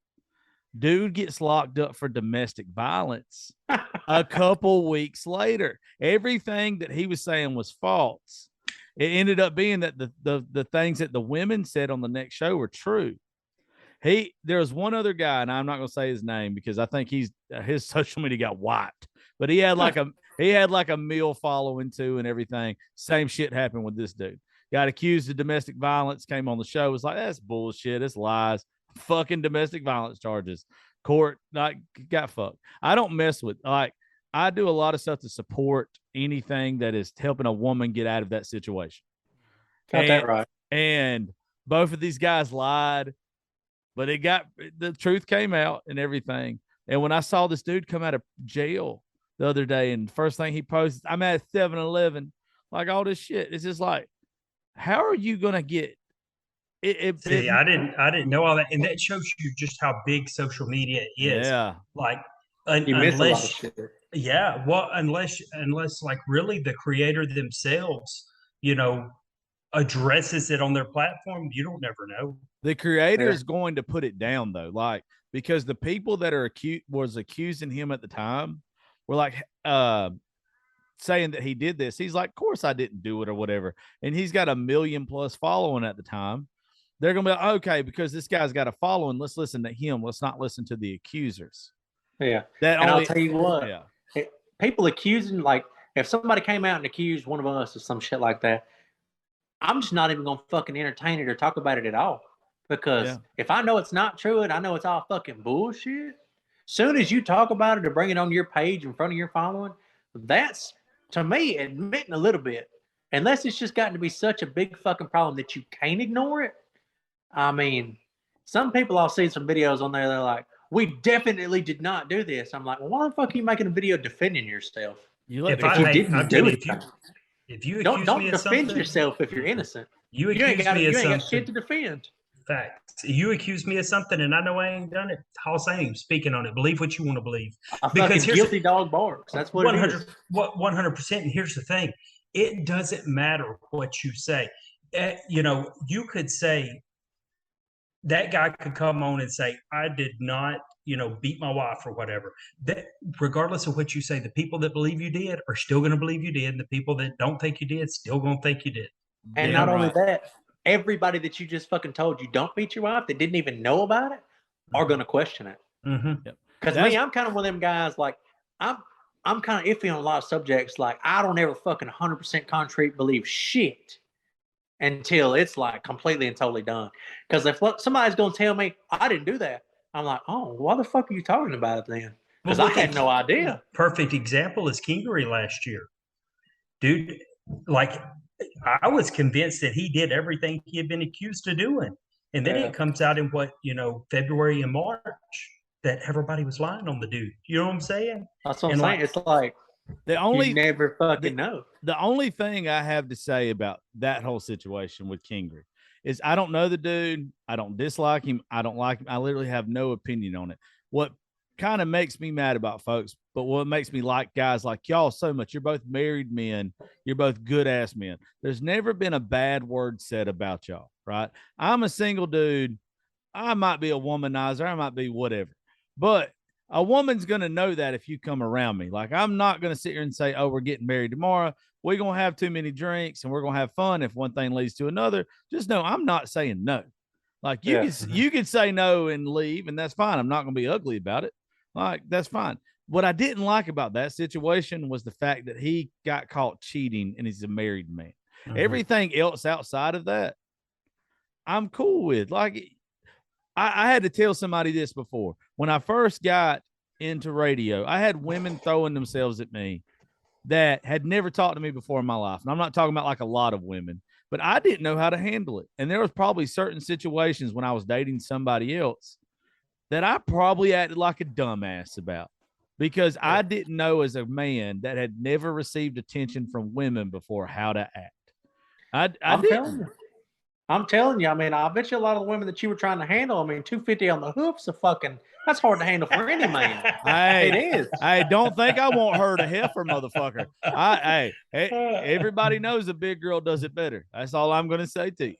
Dude gets locked up for domestic violence a couple weeks later. Everything that he was saying was false. It ended up being that the things that the women said on the next show were true. There was one other guy, and I'm not going to say his name because I think his social media got wiped. But he had like He had like a meal following too and everything. Same shit happened with this dude. Got accused of domestic violence, came on the show, was like, that's bullshit. It's lies. Fucking domestic violence charges. Court, like, got fucked. I don't mess with, like, I do a lot of stuff to support anything that is helping a woman get out of that situation. Got that right. And both of these guys lied, but the truth came out and everything. And when I saw this dude come out of jail the other day, and the first thing he posted, I'm at 7-Eleven, like all this shit. It's just like, how are you gonna get it? See, I didn't know all that, and that shows you just how big social media is. Yeah, like you miss a lot of shit. Yeah, well, unless like really the creator themselves, addresses it on their platform, you don't never know. The creator is going to put it down though, like, because the people that are accusing him at the time were like saying that he did this. He's like, of course I didn't do it or whatever. And he's got 1 million plus following at the time. They're gonna be like, okay, because this guy's got a following, let's listen to him. Let's not listen to the accusers. Yeah. I'll tell you what, people accusing, like, if somebody came out and accused one of us of some shit like that, I'm just not even gonna fucking entertain it or talk about it at all. Because if I know it's not true and I know it's all fucking bullshit, soon as you talk about it or bring it on your page in front of your following, that's, to me, admitting a little bit. Unless it's just gotten to be such a big fucking problem that you can't ignore it. I mean, some people, I'll see some videos on there, they're like, we definitely did not do this. I'm like, well, why the fuck are you making a video defending yourself? If you don't defend yourself if you're innocent. You ain't got shit to defend. Facts. You accuse me of something and I know I ain't done it. All same, speaking on it. Believe what you want to believe. Because guilty dog barks. That's what 100, it is. 100%. And here's the thing. It doesn't matter what you say. You could say, that guy could come on and say, I did not, beat my wife or whatever. That, regardless of what you say, the people that believe you did are still going to believe you did. And the people that don't think you did still going to think you did. And not only that, everybody that you just fucking told you don't beat your wife that didn't even know about it are going to question it. Because me, I'm kind of one of them guys, like, I'm kind of iffy on a lot of subjects. Like, I don't ever fucking 100% concrete believe shit until it's like completely and totally done. Because if somebody's going to tell me I didn't do that, I'm like, oh, why the fuck are you talking about it then? Because I had no idea. Perfect example is Kingery last year. Dude, like, I was convinced that he did everything he had been accused of doing. And then it comes out in February and March that everybody was lying on the dude. You know what I'm saying? That's what I'm saying. It's like, you never fucking know. The only thing I have to say about that whole situation with Kingery is I don't know the dude. I don't dislike him. I don't like him. I literally have no opinion on it. What kind of makes me mad about folks, but what makes me like guys like y'all so much, you're both married men. You're both good ass men. There's never been a bad word said about y'all, right? I'm a single dude. I might be a womanizer. I might be whatever, but a woman's going to know that if you come around me. Like, I'm not going to sit here and say, oh, we're getting married tomorrow. We're going to have too many drinks and we're going to have fun if one thing leads to another. Just know I'm not saying no. Like, you could say no and leave, and that's fine. I'm not going to be ugly about it. Like, that's fine. What I didn't like about that situation was the fact that he got caught cheating and he's a married man. Everything else outside of that, I'm cool with. Like, I had to tell somebody this before. When I first got into radio, I had women throwing themselves at me that had never talked to me before in my life. And I'm not talking about like a lot of women, but I didn't know how to handle it. And there was probably certain situations when I was dating somebody else that I probably acted like a dumbass about because I didn't know, as a man that had never received attention from women before, how to act. I'm telling you, I mean, I bet you a lot of the women that you were trying to handle, I mean, 250 on the hoof's that's hard to handle for any man. Hey, it is. Hey, don't think I won't hurt a heifer, motherfucker. Hey, everybody knows a big girl does it better. That's all I'm going to say to you.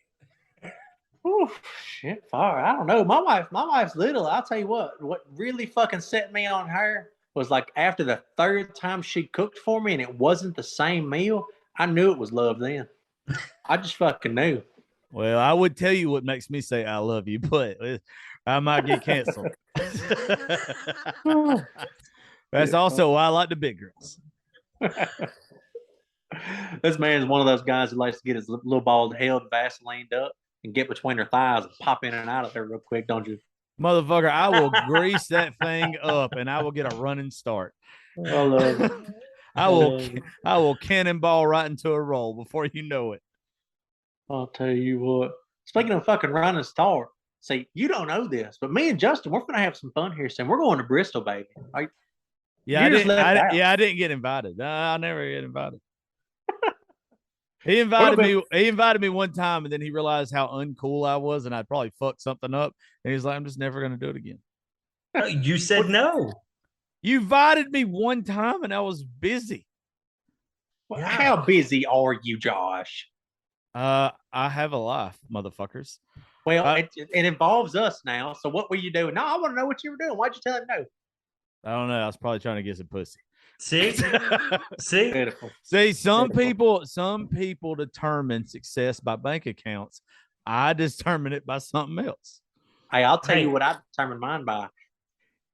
Ooh, shit, fire. I don't know. My wife's little. I'll tell you what really fucking set me on her was like after the third time she cooked for me and it wasn't the same meal, I knew it was love then. I just fucking knew. Well, I would tell you what makes me say I love you, but I might get canceled. That's also why I like the big girls. This man's one of those guys who likes to get his little bald head Vaselined up and get between her thighs and pop in and out of there real quick, don't you? Motherfucker, I will grease that thing up and I will get a running start. I love it. I will cannonball right into a roll before you know it. I'll tell you what. Speaking of fucking running start, see, you don't know this, but me and Justin, we're gonna have some fun here soon. We're going to Bristol, baby. Yeah, I didn't get invited. I never get invited. He invited me one time, and then he realized how uncool I was, and I'd probably fucked something up. And he's like, "I'm just never gonna do it again." You said no. You invited me one time, and I was busy. Well, how busy are you, Josh? I have a life, motherfuckers. Well, it involves us now. So what were you doing? No, I want to know what you were doing. Why'd you tell him no? I don't know. I was probably trying to get some pussy. See, Beautiful. See, some people determine success by bank accounts. I determine it by something else. Hey, I'll tell you what I determine mine by.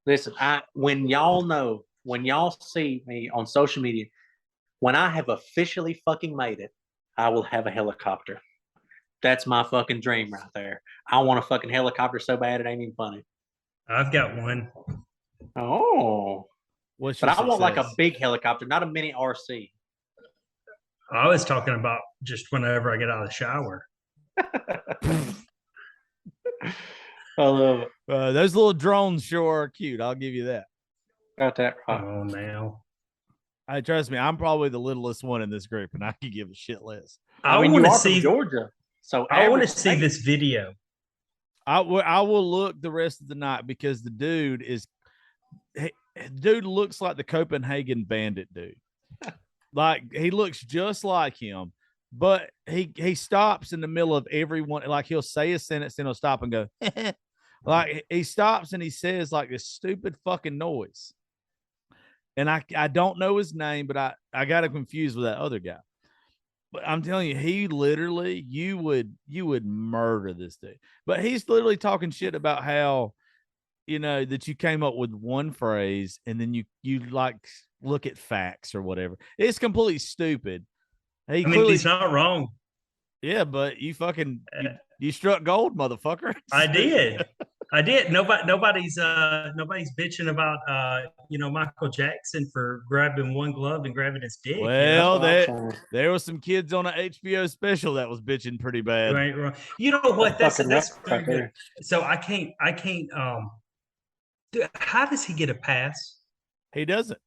Listen, when y'all see me on social media, when I have officially fucking made it, I will have a helicopter. That's my fucking dream right there. I want a fucking helicopter so bad it ain't even funny. I've got one. Oh. But I want like a big helicopter, not a mini RC. I was talking about just whenever I get out of the shower. I love it. Those little drones sure are cute. I'll give you that. Got that right. Oh, now. Hey, trust me, I'm probably the littlest one in this group, and I could give a shit less. I mean, you are from Georgia, so I want to see this video. I will look the rest of the night because the dude looks like the Copenhagen Bandit dude. Like he looks just like him, but he stops in the middle of everyone. Like he'll say a sentence and he'll stop and go. Like he stops and he says like this stupid fucking noise. And I don't know his name, but I got him confused with that other guy. But I'm telling you, he literally, you would murder this dude. But he's literally talking shit about how, that you came up with one phrase and then you like look at facts or whatever. It's completely stupid. He's not wrong. Yeah, but you fucking you struck gold, motherfucker. I did. Nobody's bitching about Michael Jackson for grabbing one glove and grabbing his dick. Well, there was some kids on an HBO special that was bitching pretty bad. Right. You know what? That's very good. So I can't. How does he get a pass? He doesn't.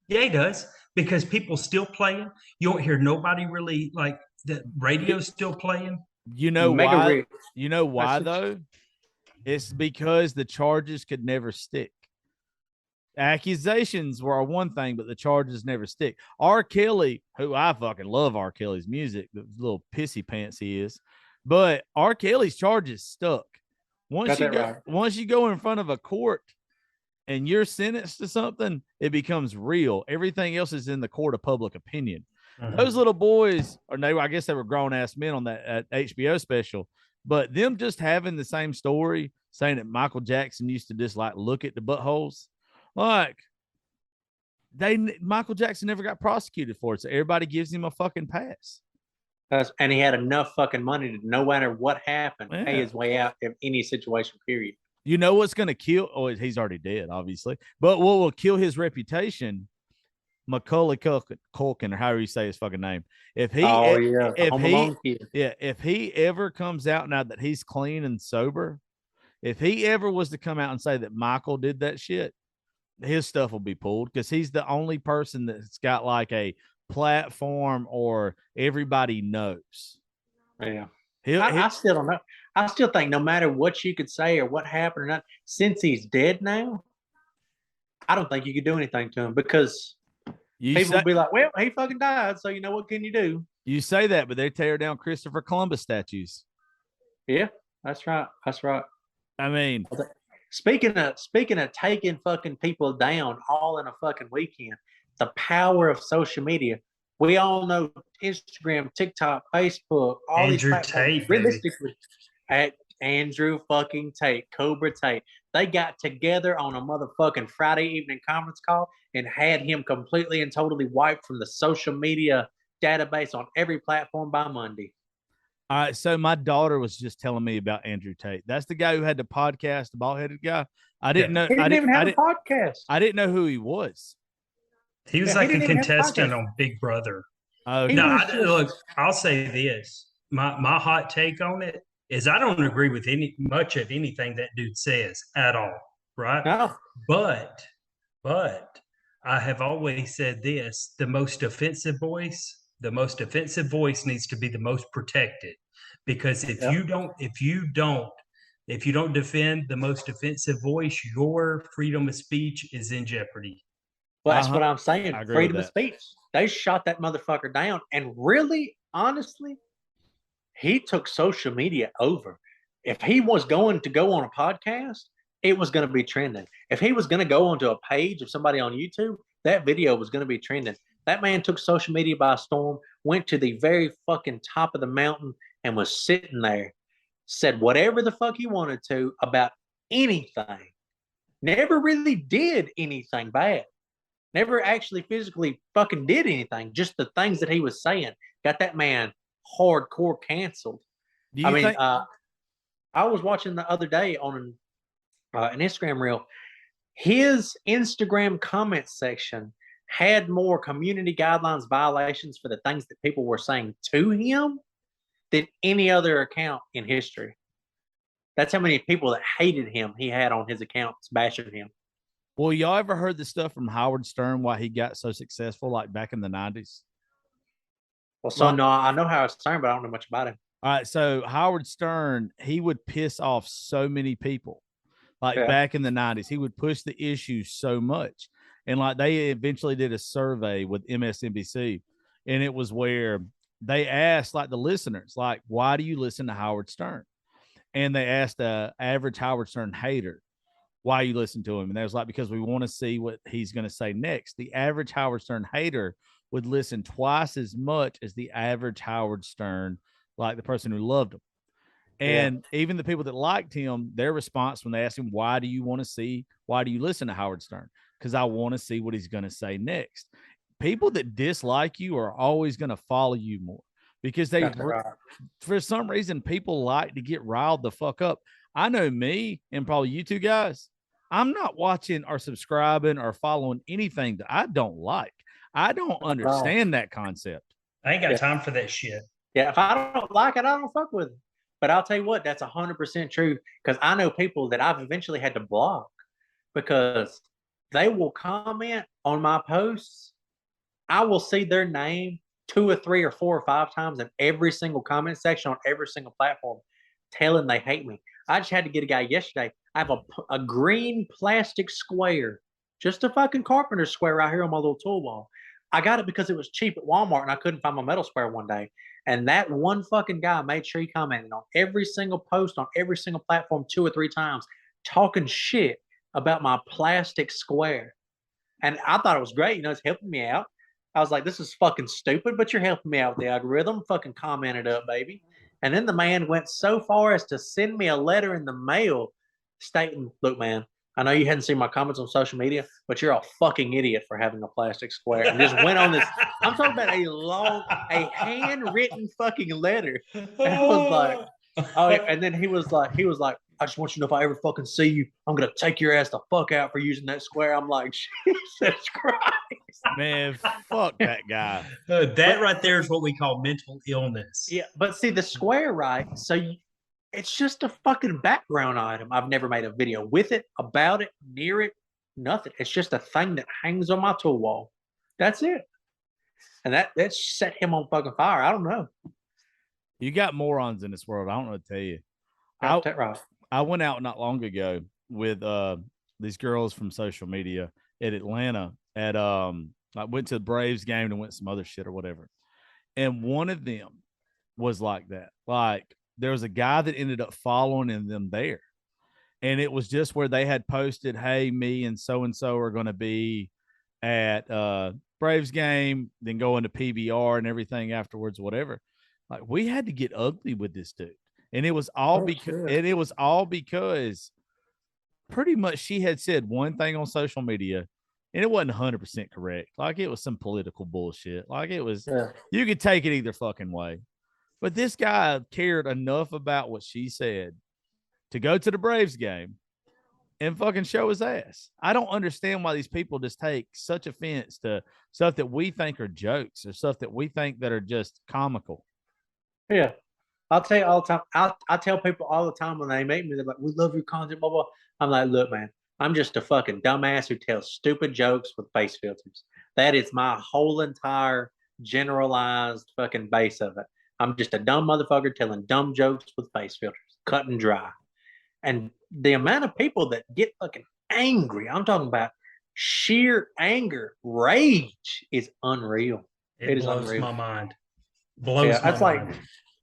Yeah, he does because people still playing. You don't hear nobody really like the radio's still playing. You know why? You know why though? It's because the charges could never stick. Accusations were one thing, but the charges never stick. R. Kelly, who I fucking love R. Kelly's music, the little pissy pants he is, but R. Kelly's charges stuck. Once you go in front of a court and you're sentenced to something, it becomes real. Everything else is in the court of public opinion. Mm-hmm. Those little boys, I guess they were grown-ass men on that HBO special, but them just having the same story, saying that Michael Jackson used to just like look at the buttholes, like Michael Jackson never got prosecuted for it, so everybody gives him a fucking pass. And he had enough fucking money to no matter what happened, pay his way out in any situation, period. You know what's going to kill? Oh, he's already dead, obviously. But what will kill his reputation? Macaulay Culkin, or however you say his fucking name. If he ever comes out now that he's clean and sober, if he ever was to come out and say that Michael did that shit, his stuff will be pulled because he's the only person that's got like a platform or everybody knows. Yeah. I still don't know. I still think no matter what you could say or what happened or not, since he's dead now, I don't think you could do anything to him because people will be like, well, he fucking died, so what can you do? You say that, but they tear down Christopher Columbus statues. Yeah, that's right. That's right. I mean, speaking of taking fucking people down all in a fucking weekend, the power of social media. We all know Instagram, TikTok, Facebook, all these platforms. Realistically, at Andrew fucking Tate, Cobra Tate, they got together on a motherfucking Friday evening conference call and had him completely and totally wiped from the social media database on every platform by Monday. All right, so my daughter was just telling me about Andrew Tate. That's the guy who had the podcast, the bald-headed guy. I didn't know. He didn't even have a podcast. I didn't know who he was. He was like a contestant on Big Brother. Okay. No, look, I'll say this. My hot take on it is I don't agree with much of anything that dude says at all, right? No. But I have always said this: the most offensive voice needs to be the most protected, because if you don't defend the most offensive voice, your freedom of speech is in jeopardy. Well, that's what I'm saying. Freedom of speech. They shot that motherfucker down. And really, honestly, he took social media over. If he was going to go on a podcast, it was going to be trending. If he was going to go onto a page of somebody on YouTube, that video was going to be trending. That man took social media by storm, went to the very fucking top of the mountain and was sitting there, said whatever the fuck he wanted to about anything. Never really did anything bad. Never actually physically fucking did anything. Just the things that he was saying got that man hardcore canceled. I was watching the other day on an Instagram reel. His Instagram comment section had more community guidelines violations for the things that people were saying to him than any other account in history. That's how many people that hated him he had on his accounts bashing him. Well, y'all ever heard the stuff from Howard Stern, why he got so successful, like back in the 90s? Well, so no, I know Howard Stern, but I don't know much about him. All right, so Howard Stern, he would piss off so many people. Like back in the 90s, he would push the issue so much. And like they eventually did a survey with MSNBC, and it was where they asked like the listeners, like, why do you listen to Howard Stern? And they asked the average Howard Stern hater, why you listen to him? And they was like, because we want to see what he's going to say next. The average Howard Stern hater would listen twice as much as the average Howard Stern, like the person who loved him. And even the people that liked him, their response when they asked him, why do you listen to Howard Stern? Because I want to see what he's going to say next. People that dislike you are always going to follow you more because for some reason, people like to get riled the fuck up. I know me and probably you two guys, I'm not watching or subscribing or following anything that I don't like. I don't understand that concept. I ain't got time for that shit. Yeah, if I don't like it, I don't fuck with it. But I'll tell you what, that's 100% true, because I know people that I've eventually had to block because they will comment on my posts. I will see their name 2 or 3 or 4 or 5 times in every single comment section on every single platform, telling they hate me. I just had to get a guy yesterday. I have a green plastic square, just a fucking carpenter square right here on my little tool wall. I got it because it was cheap at Walmart and I couldn't find my metal square one day. And that one fucking guy made sure he commented on every single post on every single platform 2 or 3 times, talking shit about my plastic square. And I thought it was great. You know, it's helping me out. I was like, this is fucking stupid, but you're helping me out with the algorithm. Fucking comment it up, baby. And then the man went so far as to send me a letter in the mail stating, look, man, I know you hadn't seen my comments on social media, but you're a fucking idiot for having a plastic square. And just went on this. I'm talking about a handwritten fucking letter. And I was like, oh, and then he was like, I just want you to know if I ever fucking see you, I'm gonna take your ass the fuck out for using that square. I'm like, Jesus Christ, man, fuck that guy. That right there is what we call mental illness. Yeah, but see the square, right? So it's just a fucking background item. I've never made a video with it, about it, near it, nothing. It's just a thing that hangs on my tool wall. That's it. And that set him on fucking fire. I don't know. You got morons in this world. I don't know what to tell you. Right. I went out not long ago with these girls from social media at Atlanta at I went to the Braves game and went some other shit or whatever. And one of them was like that. Like there was a guy that ended up following them there. And it was just where they had posted, hey, me and so are going to be at Braves game, then go into PBR and everything afterwards, whatever. Like we had to get ugly with this dude. And it was all because pretty much she had said one thing on social media and it wasn't 100% correct. Like it was some political bullshit. Like it was, Yeah. you could take it either fucking way. But this guy cared enough about what she said to go to the Braves game and fucking show his ass. I don't understand why these people just take such offense to stuff that we think are jokes or stuff that we think that are just comical. Yeah. I'll tell you all the time. I tell people all the time when they meet me, they're like, we love your content, blah, blah. I'm like, look, man, I'm just a fucking dumbass who tells stupid jokes with face filters. That is my whole entire generalized fucking base of it. I'm just a dumb motherfucker telling dumb jokes with face filters, cut and dry. And the amount of people that get fucking angry, I'm talking about sheer anger, rage is unreal. It is blows unreal. my mind. Blows my mind.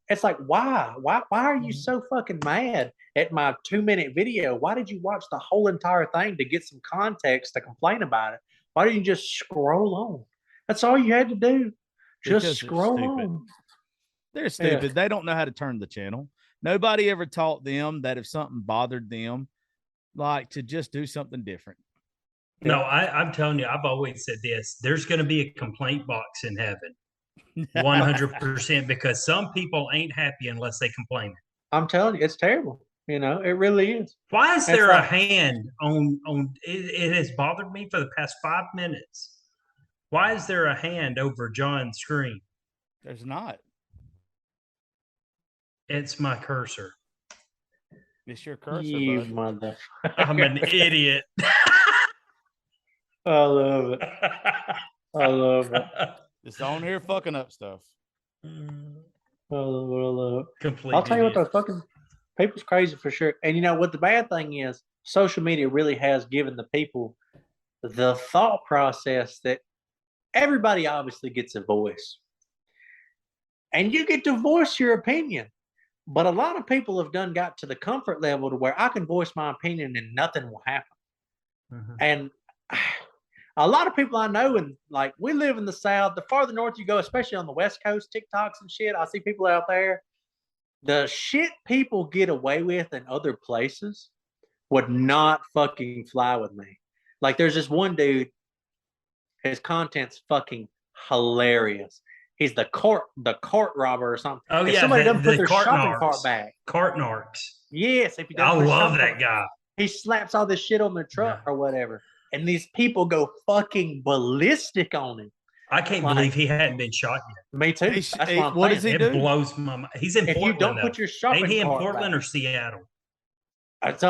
It's like, why are you so fucking mad at my 2-minute video? Why did you watch the whole entire thing to get some context to complain about it? Why didn't you just scroll on? That's all you had to do. Just Because scroll on. They're stupid. They don't know how to turn the channel. Nobody ever taught them that if something bothered them, like to just do something different. No, I'm telling you, I've always said this. There's going to be a complaint box in heaven. 100%, because some people ain't happy unless they complain. I'm telling you, it's terrible. You know, it really is. Why is there a hand on it has bothered me for the past 5 minutes. Why is there a hand over John's screen? There's not. It's my cursor. It's your cursor, You bud. mother. I'm an idiot. I love it. I love it. It's on here fucking up stuff. I love it. Complete I'll tell you what, idiot. the fucking people's crazy for sure. And you know what the bad thing is? Social media really has given the people the thought process that everybody obviously gets a voice. And you get to voice your opinion. But a lot of people have got to the comfort level to where I can voice my opinion and nothing will happen. Mhm. And a lot of people I know, and like we live in the South, the farther north you go, especially on the West Coast, TikToks and shit, I see people out there. The shit people get away with in other places would not fucking fly with me. Like there's this one dude, his content's fucking hilarious. He's the cart robber or something. Oh, if yeah, somebody doesn't put their cart shopping narcs. cart back. Cart narcs. Yes, if he I doesn't put love shopping that cart- guy. He slaps all this shit on their truck Yeah. or whatever. And these people go fucking ballistic on him. I can't Like- believe he hadn't been shot yet. Me too. Hey, That's what I'm what saying. does he It do? blows my mind. He's in If Portland. you don't though. put your shopping Ain't he in cart Portland back, or Seattle? it's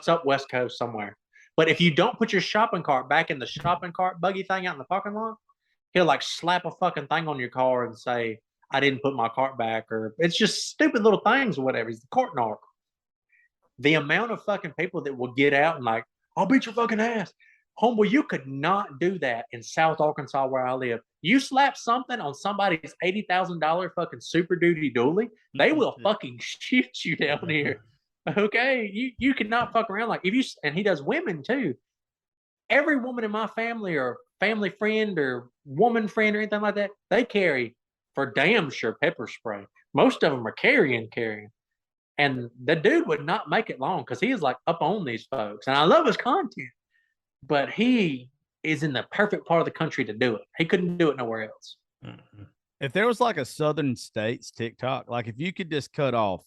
up West Coast somewhere. But if you don't put your shopping cart back in the shopping cart buggy thing out in the parking lot, he'll like slap a fucking thing on your car and say, I didn't put my cart back, or it's just stupid little things or whatever. He's the cart narc. The amount of fucking people that will get out and like, I'll beat your fucking ass. Homeboy, you could not do that in South Arkansas where I live. You slap something on somebody's $80,000 fucking Super Duty dually, they will fucking shoot you down here. Okay? You cannot fuck around. Like if you, and he does women too. Every woman in my family or family friend or woman friend or anything like that, they carry for damn sure pepper spray. Most of them are carrying. And the dude would not make it long because he is like up on these folks. And I love his content, but he is in the perfect part of the country to do it. He couldn't do it nowhere else. If there was like a Southern States TikTok, like if you could just cut off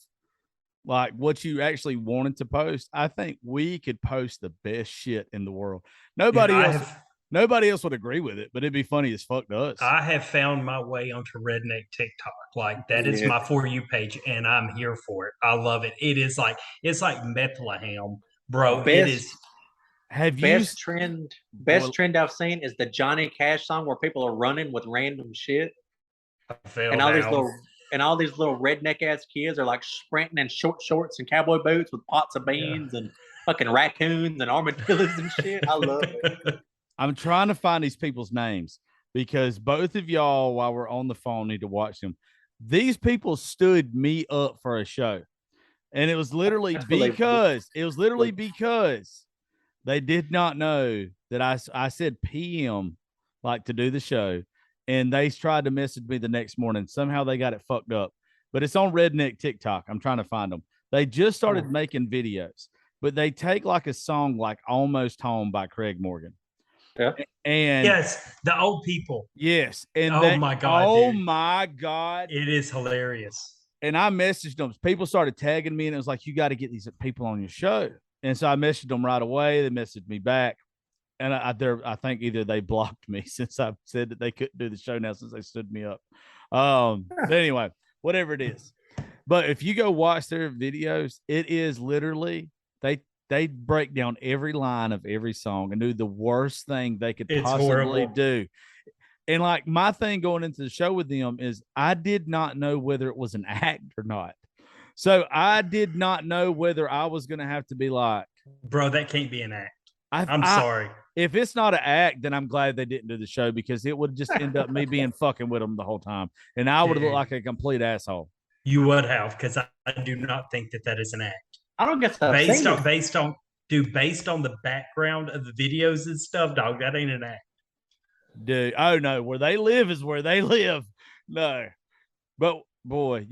like what you actually wanted to post, I think we could post the best shit in the world. Nobody else would agree with it, but it'd be funny as fuck to us. I have found my way onto redneck TikTok. Like that is my For You page, and I'm here for it. I love it. It's like Bethlehem, bro. It is. Have you Best trend I've seen is the Johnny Cash song where people are running with random shit, and all these little redneck ass kids are like sprinting in short shorts and cowboy boots with pots of beans and fucking raccoons and armadillos and shit. I love it. I'm trying to find these people's names because both of y'all, while we're on the phone, need to watch them. These people stood me up for a show. And it was literally because they did not know that I said PM like to do the show. And they tried to message me the next morning. Somehow they got it fucked up. But it's on Redneck TikTok. I'm trying to find them. They just started making videos, but they take like a song like Almost Home by Craig Morgan. Yeah. And Yes, the old people. yes, and Oh my God, oh dude. my God. It is hilarious. And I messaged them. People started tagging me, and it was like, you got to get these people on your show. And so I messaged them right away. They messaged me back. And I think either they blocked me since I said that they couldn't do the show now since they stood me up. But anyway, whatever it is. But if you go watch their videos, it is literally they break down every line of every song and do the worst thing they could It's possibly horrible. do. And like my thing going into the show with them is I did not know whether it was an act or not. So I did not know whether I was going to have to be like, Bro, that can't be an act. I'm I sorry. If it's not an act, then I'm glad they didn't do the show because it would just end up me being fucking with them the whole time. And I would have looked like a complete asshole. You would have, because I do not think that is an act. I don't get that. Based on the background of the videos and stuff, dog, that ain't an act. Dude, oh no, where they live is where they live. No. But boy,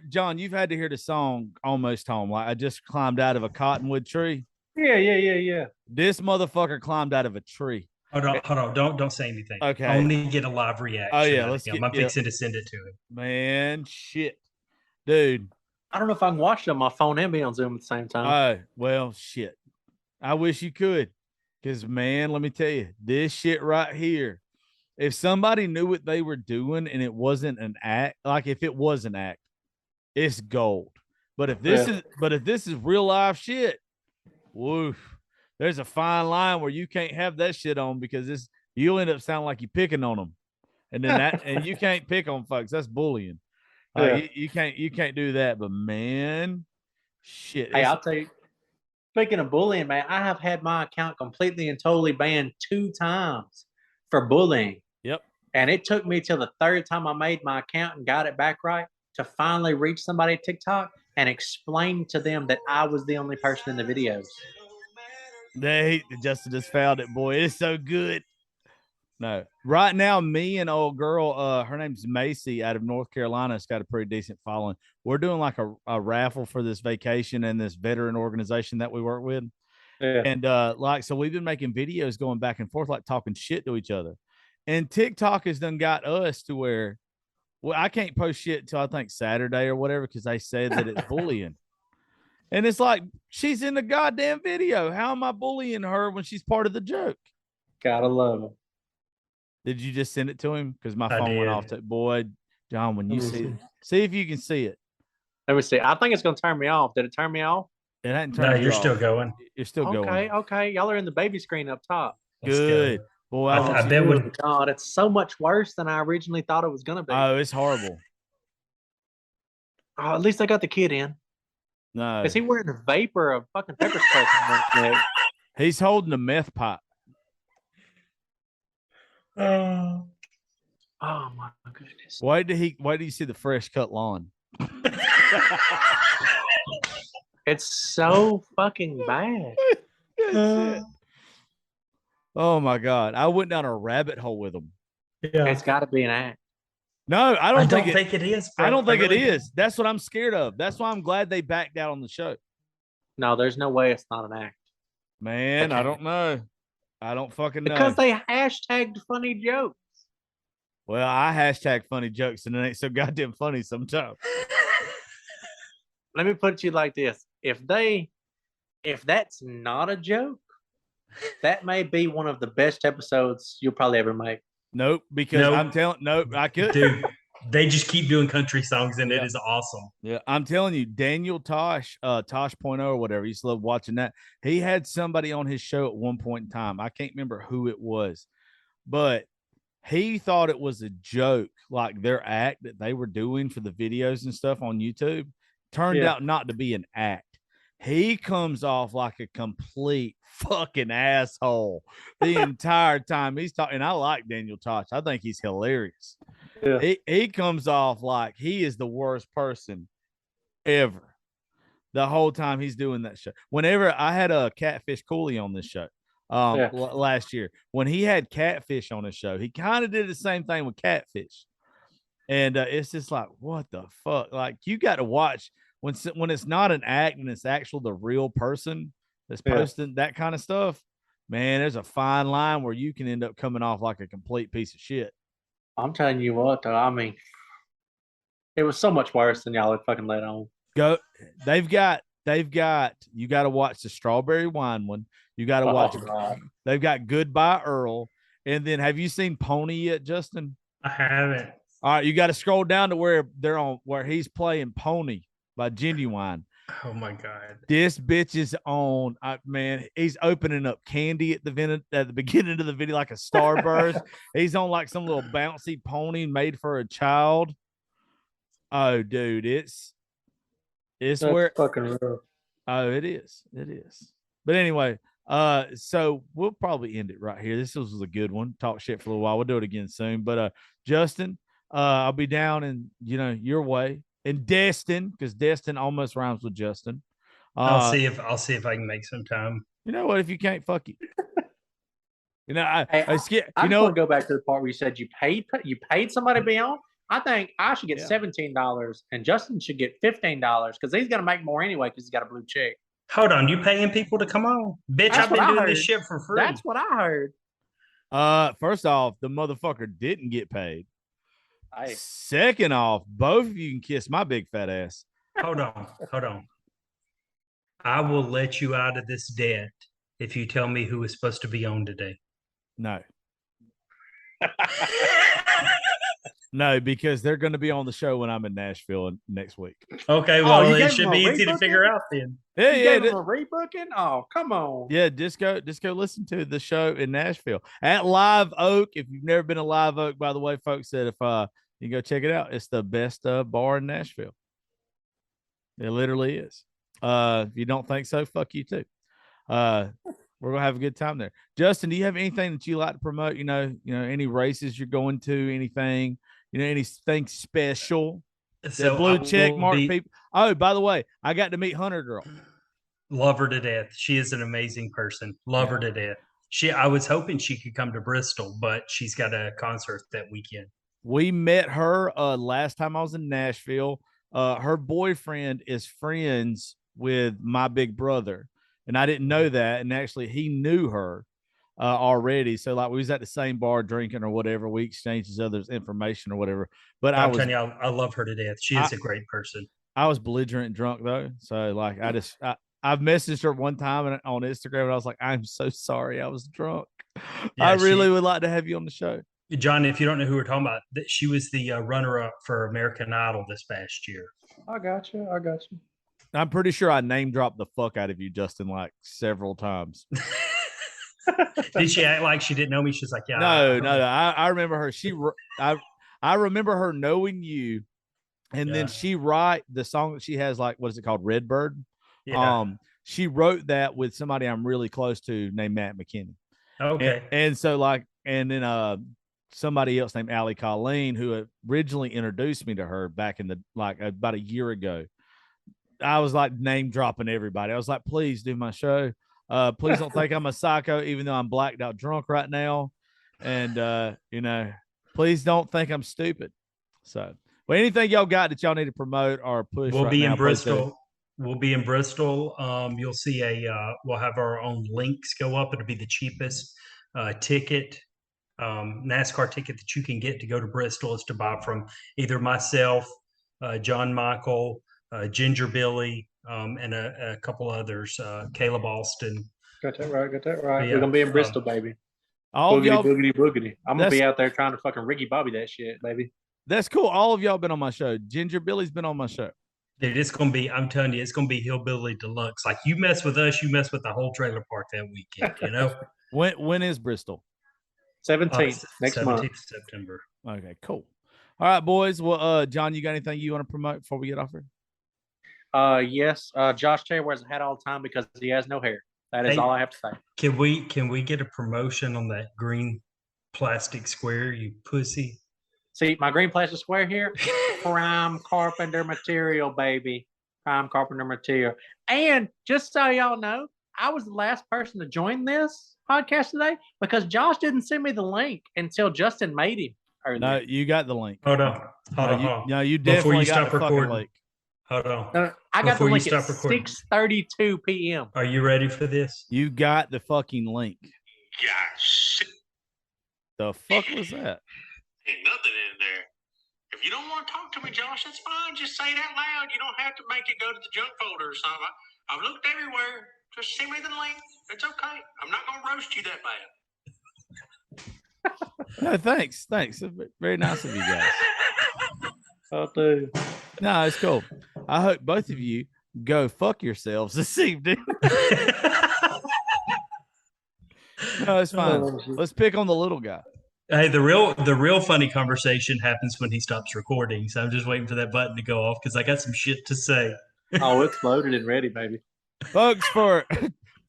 John, you've had to hear the song Almost Home. Like I just climbed out of a cottonwood tree. Yeah. This motherfucker climbed out of a tree. Hold on. Don't say anything. Okay. Only get a live reaction. Oh yeah, I'm fixing to send it to him. Man, shit. Dude. I don't know if I can watch it on my phone and be on Zoom at the same time. Oh, well, shit. I wish you could. Because, man, let me tell you, this shit right here, if somebody knew what they were doing and it wasn't an act, like if it was an act, it's gold. But if this is real life shit, woof. There's a fine line where you can't have that shit on because you'll end up sounding like you're picking on them. And then and you can't pick on folks. That's bullying. You can't do that, but man, shit. Hey, I'll tell you. Speaking of bullying, man, I have had my account completely and totally banned 2 times for bullying. Yep. And it took me till the 3rd time I made my account and got it back right to finally reach somebody at TikTok and explain to them that I was the only person in the videos. Justin just found it, boy. It's so good. No, right now, me and old girl, her name's Macy out of North Carolina. It's got a pretty decent following. We're doing like a raffle for this vacation and this veteran organization that we work with. Yeah. And so we've been making videos going back and forth, like talking shit to each other. And TikTok has done got us to where, well, I can't post shit until I think Saturday or whatever because they said that it's bullying. And it's like, she's in the goddamn video. How am I bullying her when she's part of the joke? Gotta love them. Did you just send it to him? Because my phone went off. Boy, John, when you see if you can see it. Let me see. I think it's going to turn me off. Did it turn me off? It hadn't turned me off. You're still going. You're still going. Okay. Y'all are in the baby screen up top. Good. Boy, I bet would. God, it's so much worse than I originally thought it was going to be. Oh, it's horrible. Oh, at least I got the kid in. No. Is he wearing a vape or a fucking pepper spray? He's holding a meth pipe. Oh my goodness! Why did you see the fresh cut lawn? It's so fucking bad. Oh my God! I went down a rabbit hole with him. Yeah, it's got to be an act. No, I don't think it is. Bro. I don't think it is. That's what I'm scared of. That's why I'm glad they backed out on the show. No, there's no way it's not an act. Man, I don't know. I don't fucking know. Because they hashtagged funny jokes. Well, I hashtag funny jokes and it ain't so goddamn funny sometimes. Let me put it to you like this. If that's not a joke, that may be one of the best episodes you'll probably ever make. Nope, because I could. Dude, they just keep doing country songs and it is awesome. Yeah, I'm telling you, Daniel Tosh, Tosh.0 or whatever, I used to love watching that. He had somebody on his show at one point in time. I can't remember who it was, but he thought it was a joke, like their act that they were doing for the videos and stuff on YouTube. Turned out not to be an act. He comes off like a complete fucking asshole the entire time he's talking. I like Daniel Tosh. I think he's hilarious. Yeah. He comes off like he is the worst person ever the whole time he's doing that show. Whenever I had a Catfish Cooley on this show last year, when he had Catfish on his show, he kind of did the same thing with Catfish. And it's just like, what the fuck? Like, you got to watch when it's not an act and it's actual the real person that's posting that kind of stuff. man, there's a fine line where you can end up coming off like a complete piece of shit. I'm telling you what, though. I mean, it was so much worse than y'all had fucking let on. They've got. You got to watch the strawberry wine one. You got to watch. God. They've got Goodbye Earl, and then have you seen Pony yet, Justin? I haven't. All right, you got to scroll down to where he's playing Pony by Genuine. Oh my God. This bitch is on, man. He's opening up candy at the beginning of the video like a starburst. He's on like some little bouncy pony made for a child. Oh, dude, it's That's where fucking rough. Oh, it is. It is. But anyway, so we'll probably end it right here. This was a good one. Talk shit for a little while. We'll do it again soon. But Justin, I'll be down in your way. And Destin, because Destin almost rhymes with Justin. I'll see if I can make some time. You know what? If you can't, fuck you. I just want to go back to the part where you said you paid somebody to be on. I think I should get $17 and Justin should get $15 because he's gonna make more anyway because he's got a blue check. Hold on, you paying people to come on? Bitch, I've been doing this shit for free. That's what I heard. First off, the motherfucker didn't get paid. Hey. Second off, both of you can kiss my big fat ass. Hold on. I will let you out of this debt if you tell me who is supposed to be on today. No. No, because they're going to be on the show when I'm in Nashville next week. Okay, well, it should be easy to figure out then. Yeah, you gave him a rebooking? Oh, come on. Yeah, just go listen to the show in Nashville at Live Oak. If you've never been to Live Oak, by the way, folks, said if you go check it out, it's the best bar in Nashville. It literally is. If you don't think so, fuck you too. We're gonna have a good time there. Justin, do you have anything that you like to promote? Any races you're going to? Anything? Anything special? So blue check mark people. Oh, by the way, I got to meet Hunter Girl. Love her to death. She is an amazing person. Love her to death. I was hoping she could come to Bristol, but she's got a concert that weekend. We met her last time I was in Nashville. Her boyfriend is friends with my big brother, and I didn't know that. And actually, he knew her already. So like we was at the same bar drinking or whatever. We exchanged each other's information or whatever. But I'm telling you, I love her to death. She is a great person. I was belligerent drunk though. So like I've messaged her one time on Instagram and I was like, I'm so sorry I was drunk. Yeah, I really would like to have you on the show. John, if you don't know who we're talking about, she was the runner-up for American Idol this past year. I got you. I'm pretty sure I name dropped the fuck out of you, Justin, like several times. Did she act like she didn't know me? She's like, yeah. No. I remember her. I remember her knowing you, and then she write the song that she has, like, what is it called, Redbird? Yeah. She wrote that with somebody I'm really close to named Matt McKinney. Okay. And so like, and then somebody else named Allie Colleen, who originally introduced me to her back in the about a year ago. I was like name dropping everybody. I was like, please do my show. Please don't think I'm a psycho, even though I'm blacked out drunk right now. And, please don't think I'm stupid. So, well, anything y'all got that y'all need to promote or push? We'll be in Bristol. We'll be in Bristol. You'll see we'll have our own links go up. It'll be the cheapest ticket, NASCAR ticket that you can get to go to Bristol is to buy from either myself, John Micheal, Ginger Billy, and a couple others, Caleb Austin. Got that right. Yeah, we're gonna be in Bristol, baby. Boogity. I'm gonna be out there trying to fucking Ricky Bobby that shit, baby. That's cool. All of y'all been on my show. Ginger Billy's been on my show. Dude, it's gonna be. I'm telling you, it's gonna be hillbilly deluxe. Like you mess with us, you mess with the whole trailer park that weekend. You know. When is Bristol? 17th next 17th month. September. Okay, cool. All right, boys. Well, John, you got anything you want to promote before we get off here? Yes. Josh Taylor wears a hat all the time because he has no hair. That is all I have to say. Can we get a promotion on that green plastic square, you pussy? See, my green plastic square here, prime carpenter material, baby. Prime carpenter material. And just so y'all know, I was the last person to join this podcast today because Josh didn't send me the link until Justin made him earlier. No, you got the link. Hold on. No, you definitely got the fucking link. Hold on. I got the link at 6:32 p.m. Are you ready for this? You got the fucking link. Gosh, The fuck was that? ain't nothing in there. If you don't want to talk to me, Josh, that's fine. Just say it out loud. You don't have to make it go to the junk folder or something. I've looked everywhere. Just send me the link. It's okay. I'm not going to roast you that bad. No, thanks. Thanks. Very nice of you guys. Oh, dude. No, it's cool. I hope both of you go fuck yourselves this evening. No, it's fine. Let's pick on the little guy. Hey, the real funny conversation happens when he stops recording. So I'm just waiting for that button to go off because I got some shit to say. Oh, it's loaded and ready, baby. Folks, for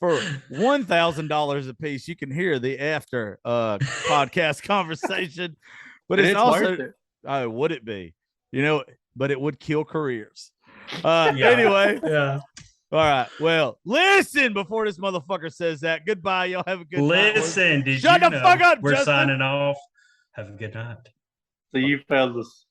$1,000 a piece, you can hear the after podcast conversation. But it's also worth it. Oh, would it be? You know, but it would kill careers. Anyway. Yeah. All right. Well, listen before this motherfucker says that. Goodbye. Y'all have a good night. Listen, did Shut you the know fuck up, we're Justin. signing off. Have a good night. See you fellas.